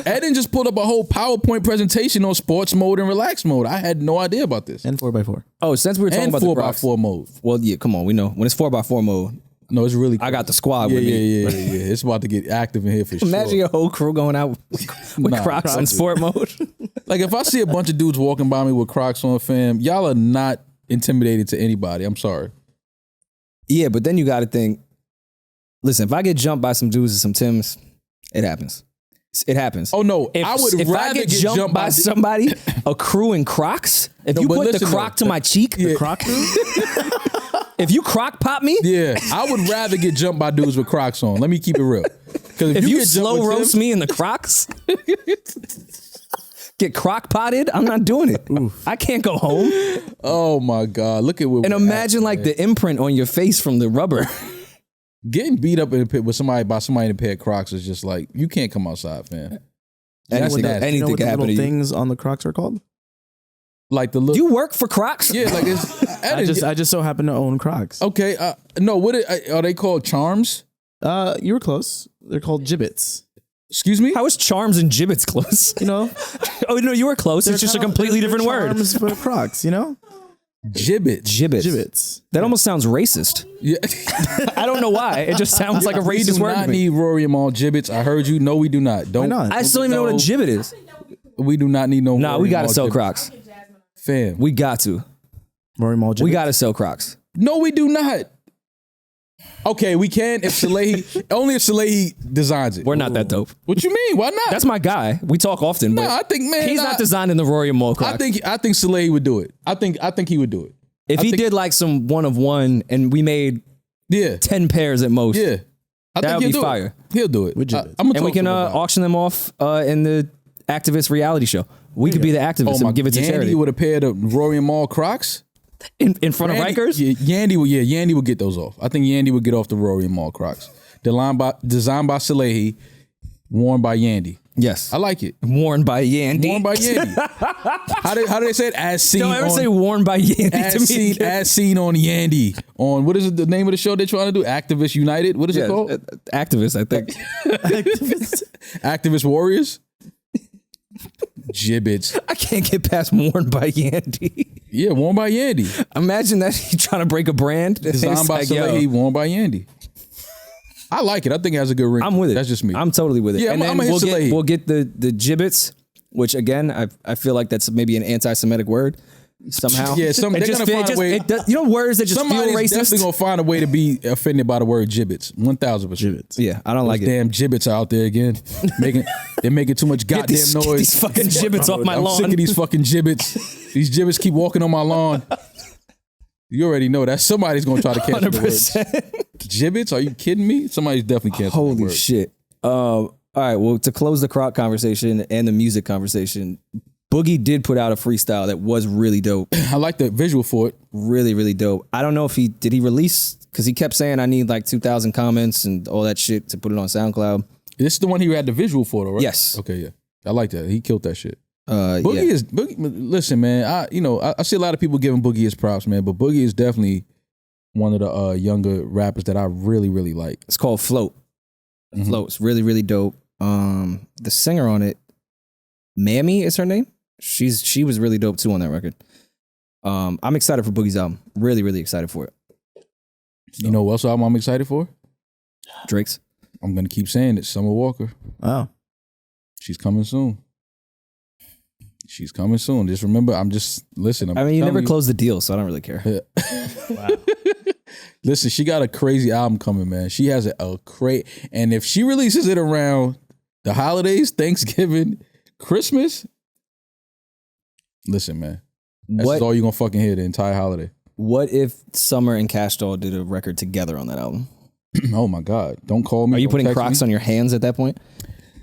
Eden just pulled up a whole PowerPoint presentation on sports mode and relax mode. I had no idea about this. And 4x4. Oh, since we were talking about the Crocs, 4x4 mode. Well, yeah, come on. We know. When it's 4x4 mode, no, it's really cool. I got the squad with me. Yeah. It's about to get active in here for sure. Imagine your whole crew going out with Crocs on sport mode. Like, if I see a bunch of dudes walking by me with Crocs on, fam, y'all are not intimidated to anybody. I'm sorry. Yeah, but then you got to think, listen, if I get jumped by some dudes and some Tims, it happens. It happens. Oh, no. If I get jumped by somebody, a crew in Crocs, if you put the Croc to my cheek, the Croc crew? If you Croc pop me, I would rather get jumped by dudes with Crocs on. Let me keep it real. Because if you slow roast me in the Crocs, get Croc potted, I'm not doing it. Oof. I can't go home. Oh my God! Look at what. And imagine the imprint on your face from the rubber. Getting beat up in a pit with somebody in a pair of Crocs is just like, you can't come outside, fam. Anything can happen to you. Things on the Crocs are called? Like the look. You work for Crocs? Yeah, like it's. I just so happen to own Crocs. Okay, no. Are they called charms? You were close. They're called gibbets. Excuse me? How is charms and gibbets close? Oh no, you were close. It's just a completely different word. Charms for Crocs, Gibbets. That almost sounds racist. Yeah. I don't know why. It just sounds like a racist word. We do not need Rory Mal gibbets. I heard you. No, we do not. Why not? I still don't even know what a gibbet is. We do not need no. Nah, we gotta sell Crocs. Fam, we got to. Rory Mal gibbets? We gotta sell Crocs. No, we do not. Okay, we can if Salehi designs it. We're not that dope. What you mean? Why not? That's my guy. We talk often. No, I think, man, he's not designing the Rory Mal Crocs. I think Salehi would do it. I think he would do it. If he did like some one of one and we made 10 pairs at most. Yeah. That would be fire. He'll do it. And we can auction them off in the activist reality show. We could be the activists and give it to charity. Yandy would have paired of Rory Mal Crocs in front of Rikers. Yandy would get those off. I think Yandy would get off the Rory Mal Crocs. Designed by Salehi, worn by Yandy. Yes, I like it. Worn by Yandy. Worn by Yandy. How do they say it? As seen. Don't ever say worn by Yandy as seen on Yandy. On what is it? The name of the show they're trying to do? Activist United. What is it called? Activist, I think. Activist Warriors. Gibbets. I can't get past worn by Yandy. Yeah, worn by Yandy. Imagine that he trying to break a brand. Designed by Soleil, worn by Yandy. I like it. I think it has a good ring. I'm with it. That's just me. I'm totally with it. Yeah, and I'm then a Soleil. we'll get the gibbets, which again, I feel like that's maybe an anti-Semitic word somehow. Yeah, they're gonna find a way. You know, words that just feel Somebody's racist. definitely gonna find a way to be offended by the word gibbets. 1,000%. Gibbets. Yeah, I don't like it. Damn gibbets out there again. They're making too much goddamn Get noise. these fucking gibbets off my I'm lawn. sick of these fucking gibbets. These gibbets keep walking on my lawn. You already know that somebody's gonna try to cancel the words. 100%. Gibbets? Are you kidding me? Somebody's definitely canceling the Holy word. shit. All right, well, to close the Croc conversation and the music conversation, Boogie did put out a freestyle that was really dope. I like the visual for it. Really, really dope. I don't know if did he release, because he kept saying I need like 2,000 comments and all that shit to put it on SoundCloud. This is the one he had the visual for, though, right? Yes. Okay, yeah. I like that. He killed that shit. Yeah. Boogie. Listen, man. I see a lot of people giving Boogie his props, man. But Boogie is definitely one of the younger rappers that I really, really like. It's called Float. Float's really, really dope. The singer on it, Mammy is her name. She was really dope too on that record. I'm excited for Boogie's album. Really, really excited for it. You know what else album I'm excited for? Drake's. I'm gonna keep saying it. Summer Walker. Oh. She's coming soon. She's coming soon. Just remember, You never closed the deal, so I don't really care. Wow. Listen, she got a crazy album coming, man. She has a crazy, and if she releases it around the holidays, Thanksgiving, Christmas, listen, man, that's just all you're gonna fucking hear the entire holiday. What if Summer and Cash Doll did a record together on that album? Oh my God! Don't call me. Are you don't putting text Crocs me. on your hands at that point?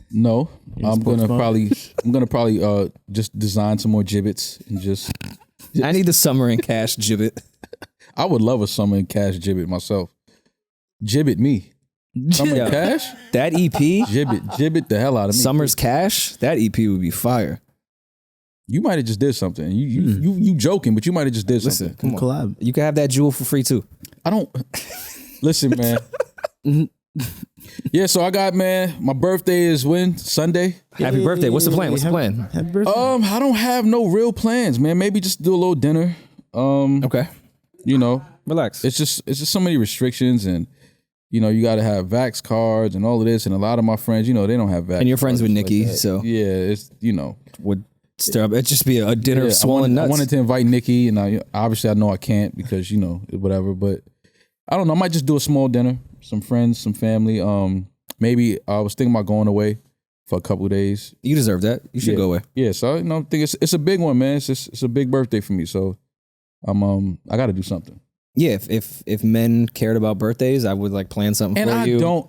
No, I'm gonna sports probably just design some more gibbets and just. I need the Summer and Cash gibbet. I would love a Summer and Cash gibbet myself. Gibbet me. Summer and Cash? That EP, Gibbet the hell out of me. Summer's Cash, that EP would be fire. You might have just did something. You joking, but you might have just did something. Come on. Collab. You can have that jewel for free too. I don't listen, man. Yeah, so I got, man, my birthday is when? Sunday? Happy birthday. What's the plan? Happy birthday. I don't have no real plans, man. Maybe just do a little dinner. Okay. You know, Relax. it's just so many restrictions, and you know, you got to have vax cards and all of this, and a lot of my friends, you know, they don't have vax. And you're friends cards with like Nicki, that. so yeah, it's, you know, would stir up. It'd just be a dinner of swollen I nuts. wanted to invite Nicki, and obviously I know I can't because, you know, whatever, but I don't know. I might just do a small dinner, some friends, some family. Maybe I was thinking about going away for a couple of days. You deserve that. You should go away. Yeah, so I think it's a big one, man. It's a big birthday for me, so I got to do something. Yeah, if men cared about birthdays, I would like plan something And for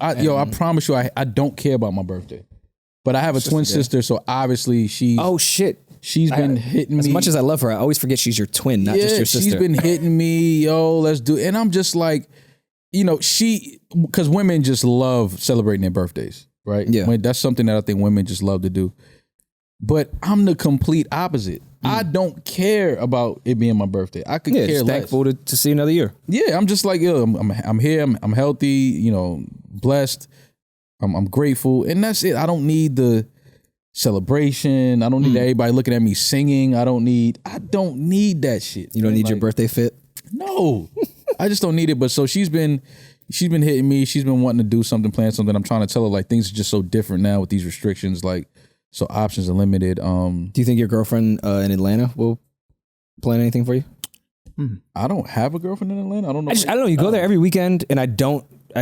I you. I promise you, I don't care about my birthday. But I have a twin sister, so obviously she's been hitting me. As much as I love her, I always forget she's your twin, not just your sister. She's been hitting me, yo, let's do it. And I'm just like, you know, because women just love celebrating their birthdays, right? Yeah. That's something that I think women just love to do. But I'm the complete opposite. I don't care about it being my birthday. I could care just less. thankful to see another year. Yeah, I'm just like, yo, I'm here, I'm healthy, you know, blessed. I'm grateful, and that's it. I don't need the celebration. I don't need everybody looking at me singing. I don't need that shit. You don't need your birthday fit? No, I just don't need it. But so she's been hitting me. She's been wanting to do something, plan something. I'm trying to tell her like things are just so different now with these restrictions. Like, so options are limited. Do you think your girlfriend in Atlanta will plan anything for you? I don't have a girlfriend in Atlanta. I don't know. I don't know. You go there every weekend, and I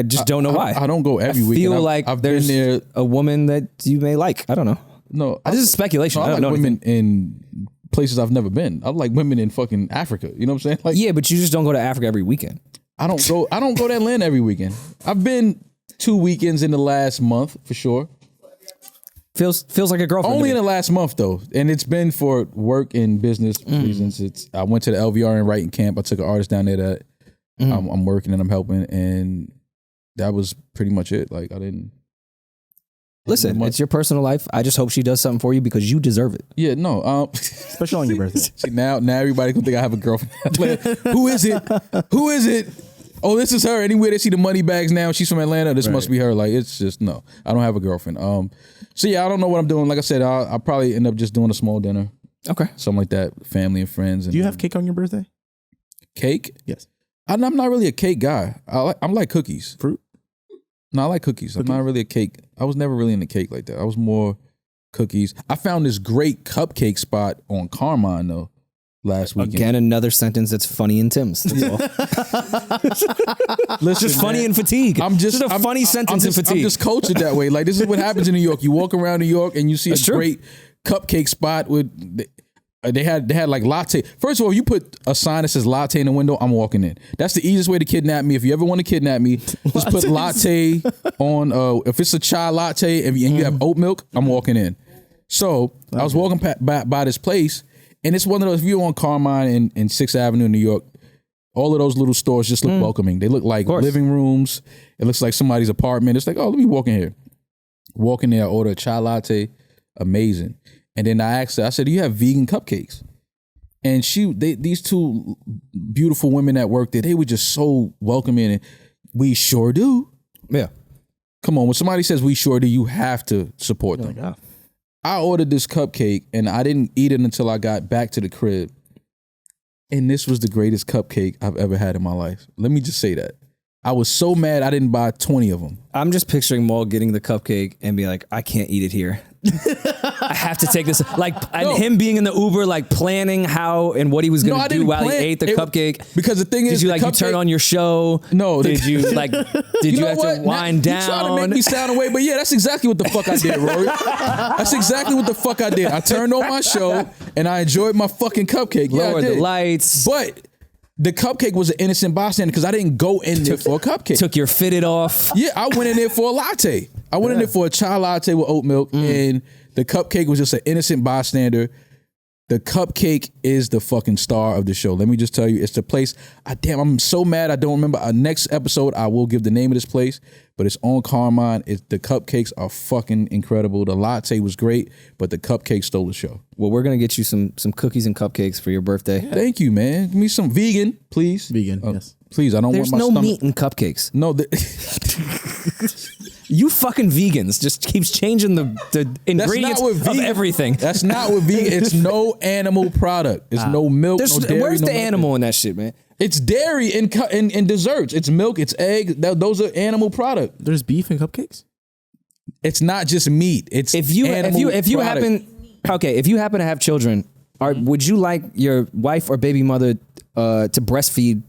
just don't know why. I don't go every weekend. I feel like I've there's been there. a woman that you may like. I don't know. No, This is speculation. No, I I don't like know women in places I've never been. I like women in fucking Africa. You know what I'm saying? Like, yeah, but you just don't go to Africa every weekend. I don't go to Atlanta every weekend. I've been 2 weekends in the last month for sure. Feels like a girlfriend. Only to in me. the last month though, and it's been for work and business reasons. I went to the LVR and writing camp. I took an artist down there that I'm working and I'm helping, and that was pretty much it. Like I didn't. Listen, it's your personal life. I just hope she does something for you because you deserve it. Yeah, no. Especially on your birthday. See, now everybody gonna think I have a girlfriend. Who is it? Who is it? Oh, this is her. Anywhere they see the money bags now, she's from Atlanta. This must be her. Like, it's just no. I don't have a girlfriend. So yeah, I don't know what I'm doing. Like I said, I'll probably end up just doing a small dinner. Okay. Something like that. Family and friends. And Do you have cake on your birthday? cake? Yes. I'm not really a cake guy. I'm like cookies. Fruit? No, I like cookies. I'm not really a cake. I was never really into cake like that. I was more cookies. I found this great cupcake spot on Carmine though last weekend. Again, another sentence that's funny in Tim's. That's all. Listen, Just funny man, in fatigue. I'm just a funny sentence in I'm fatigue. just cultured that way. Like this is what happens in New York. You walk around New York and you see That's a true. great cupcake spot with they had like latte. First of all, you put a sign that says latte in the window, I'm walking in. That's the easiest way to kidnap me. If you ever want to kidnap me, just put latte on. If it's a chai latte and you have oat milk, I'm walking in. So I was walking by this place, and it's one of those. If you're on Carmine and 6th Avenue in New York, all of those little stores just look welcoming. They look like living rooms. It looks like somebody's apartment. It's like, oh, let me walk in here. Walk in there, order a chai latte, amazing. And then I asked her, I said, do you have vegan cupcakes? And these two beautiful women that worked there, they were just so welcoming. And we sure do. Yeah. Come on, when somebody says we sure do, you have to support them. Like, I ordered this cupcake and I didn't eat it until I got back to the crib. And this was the greatest cupcake I've ever had in my life. Let me just say that. I was so mad I didn't buy 20 of them. I'm just picturing Maul getting the cupcake and be like, I can't eat it here. I have to take this. Like, and him being in the Uber, like planning how and what he was going to do while he ate the cupcake. Because the thing is, did you turn on your show? No. Did you you have to wind down? You trying to make me sound away, but yeah, that's exactly what the fuck I did, Rory. That's exactly what the fuck I did. I turned on my show and I enjoyed my fucking cupcake. Lowered the lights. But the cupcake was an innocent bystander because I didn't go in there for a cupcake. Took your fitted off. Yeah, I went in there for a latte. I went in there for a chai latte with oat milk, and the cupcake was just an innocent bystander. The cupcake is the fucking star of the show. Let me just tell you, it's the place. I'm so mad I don't remember. Next episode, I will give the name of this place, but it's on Carmine. The cupcakes are fucking incredible. The latte was great, but the cupcake stole the show. Well, we're gonna get you some cookies and cupcakes for your birthday. Thank you, man. Give me some vegan, please. Vegan, yes. Please, I don't There's want my no stomach. meat in cupcakes. No, You fucking vegans just keeps changing the ingredients of everything. That's not what vegan. It's no animal product. It's no milk, no dairy. Where's no the nothing. animal in that shit, man? It's dairy and desserts. It's milk. It's egg. Those are animal product. There's beef in cupcakes? It's not just meat. It's If you product. happen to have children, would you like your wife or baby mother to breastfeed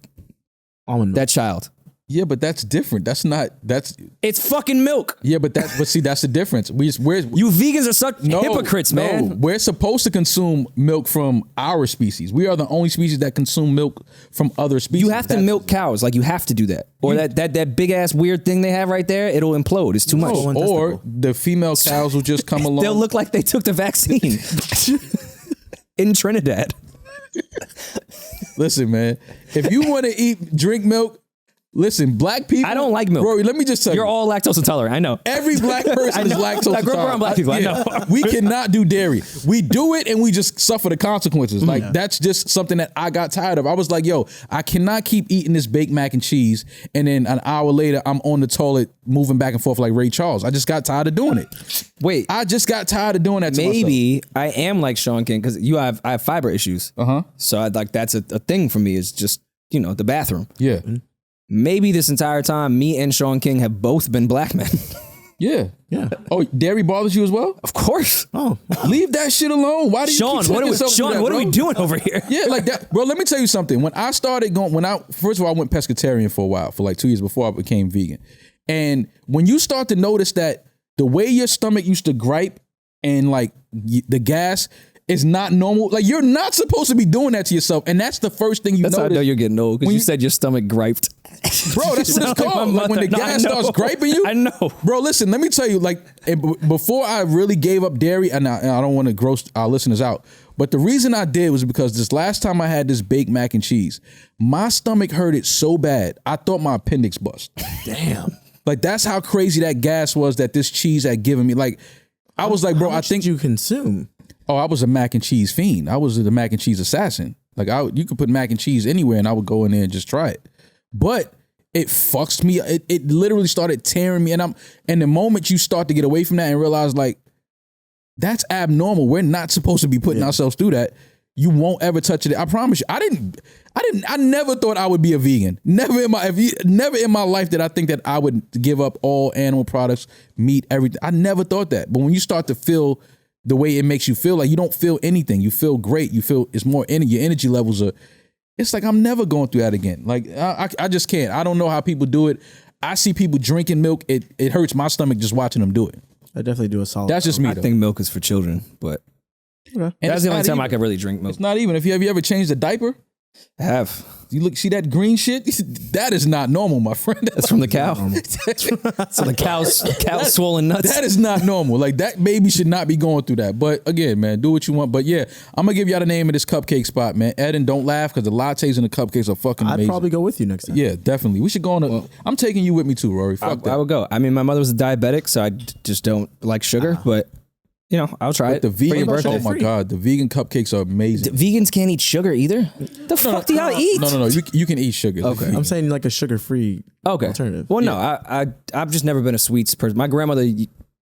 Almond milk. that child? Yeah, but that's different. It's fucking milk. Yeah, but see, that's the difference. You vegans are such hypocrites, man. We're supposed to consume milk from our species. We are the only species that consume milk from other species. You have to milk cows, like you have to do that, or that big ass weird thing they have right there. It'll implode. It's too much. Or the female cows will just come along. They'll look like they took the vaccine in Trinidad. Listen, man. If you want to drink milk. Listen, black people. I don't like milk. Rory, let me just tell you. You're all lactose intolerant. I know. Every black person is lactose intolerant. I grew up around black people. I know. We cannot do dairy. We do it and we just suffer the consequences. Like, that's just something that I got tired of. I was like, yo, I cannot keep eating this baked mac and cheese. And then an hour later, I'm on the toilet moving back and forth like Ray Charles. I just got tired of doing it. Wait. I just got tired of doing that to Maybe I am like Sean King because I have fiber issues. So that's a thing for me is just, the bathroom. Yeah. Maybe this entire time, me and Sean King have both been black men. Yeah. Oh, dairy bothers you as well? Of course. Oh, leave that shit alone. Why do you Sean, keep what are we doing over here? Yeah, like that. Bro, let me tell you something. When I started first of all, I went pescatarian for a while, for like 2 years before I became vegan. And when you start to notice that the way your stomach used to gripe and like the gas is not normal. Like, you're not supposed to be doing that to yourself. And that's the first thing you notice. That's how I know you're getting old, because you said your stomach griped. Bro, that's what it's called. Like when the gas starts griping you. I know. Bro, listen, let me tell you, like, before I really gave up dairy, and I don't want to gross our listeners out, but the reason I did was because this last time I had this baked mac and cheese, my stomach hurted so bad, I thought my appendix bust. damn. Like, that's how crazy that gas was that this cheese had given me. Like, I was like, bro, How I much think did you consume? Oh, I was a mac and cheese fiend. I was the mac and cheese assassin. Like, you could put mac and cheese anywhere and I would go in there and just try it. But it fucks me. It literally started tearing me. And the moment you start to get away from that and realize, like, That's abnormal. We're not supposed to be putting ourselves through that. You won't ever touch it. I promise you. I never thought I would be a vegan. Never in my life did I think that I would give up all animal products, meat, everything. I never thought that. But when you start to feel the way it makes you feel, like you don't feel anything. You feel great. You feel it's more energy. Your energy levels are. It's like I'm never going through that again. Like I just can't. I don't know how people do it. I see people drinking milk. It hurts my stomach just watching them do it. I definitely do a solid. That's just me. I think milk is for children, but that's the only time I can really drink milk. It's not even. Have you ever changed a diaper? I have. You see that green shit? That is not normal, my friend. That's from the cow. So the cow's swollen nuts. That is not normal. Like that baby should not be going through that. But again, man, do what you want. But yeah, I'm gonna give y'all the name of this cupcake spot, man. Ed, and don't laugh because the lattes and the cupcakes are fucking amazing. I'd probably go with you next time. Yeah, definitely. We should go on I'm taking you with me too, Rory. Fuck that. I would go. I mean, my mother was a diabetic, so I just don't like sugar, but you know, I'll try it. The vegan, for your birthday. oh my God, the vegan cupcakes are amazing. Vegans can't eat sugar either. The fuck do y'all eat? No. You can eat sugar. Okay. I'm saying like a sugar-free alternative. Well, no, I've just never been a sweets person. My grandmother,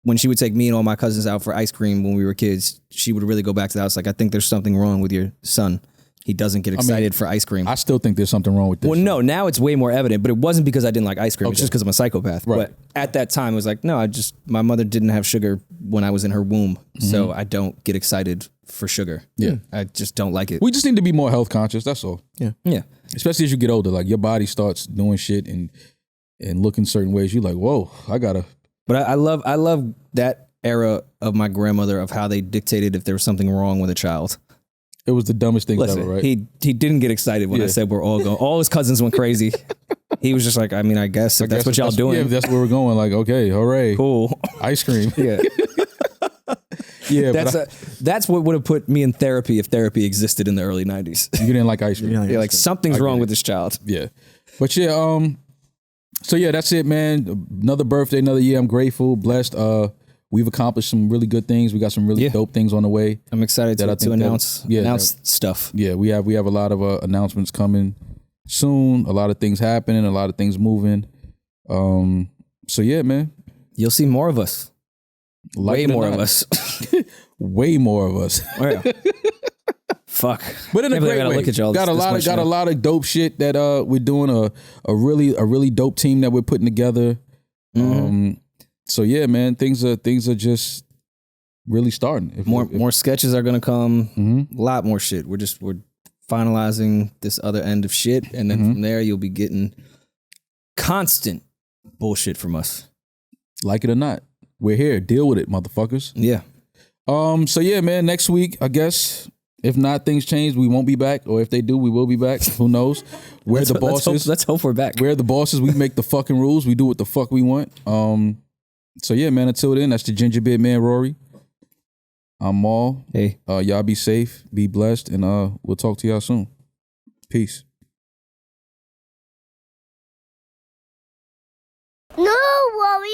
when she would take me and all my cousins out for ice cream when we were kids, she would really go back to the house like, I think there's something wrong with your son. He doesn't get excited for ice cream. I still think there's something wrong with this. Well, no, now it's way more evident, but it wasn't because I didn't like ice cream. It's just because I'm a psychopath. Right. But at that time, it was like, no, my mother didn't have sugar when I was in her womb, so I don't get excited for sugar. Yeah. I just don't like it. We just need to be more health conscious. That's all. Yeah. Especially as you get older, like your body starts doing shit and looking certain ways. You're like, whoa, I gotta. But I love that era of my grandmother of how they dictated if there was something wrong with a child. It was the dumbest thing Listen, ever, right? He didn't get excited when I said we're all going. All his cousins went crazy. He was just like, I mean, I guess if that's what y'all doing. Yeah, if that's where we're going. Like, okay, hooray. Cool. Ice cream. Yeah. Yeah, that's what would have put me in therapy if therapy existed in the early 90s. You didn't like ice cream. Yeah, like something's wrong with this child. Yeah. But yeah, so yeah, that's it, man. Another birthday, another year. I'm grateful, blessed. We've accomplished some really good things. We got some really dope things on the way. I'm excited to announce stuff. Yeah, we have a lot of announcements coming soon. A lot of things happening. A lot of things moving. So yeah, man. You'll see more of us. Way more of us. Way more of us. Yeah. Fuck. But in a great way. Look at y'all Got a lot of dope shit that we're doing. A really dope team that we're putting together. So yeah, man, things are just really starting. More sketches are gonna come. A lot more shit. We're finalizing this other end of shit, and then from there you'll be getting constant bullshit from us. Like it or not, we're here. Deal with it, motherfuckers. Yeah. So yeah, man. Next week, I guess. If not, things change. We won't be back, or if they do, we will be back. Who knows? We're the bosses. Let's hope we're back. We're the bosses. We make the fucking rules. We do what the fuck we want. So yeah, man, until then, that's the Ginger Beard Man, Rory. I'm Mal. Hey. Y'all be safe, be blessed, and we'll talk to y'all soon. Peace. No worry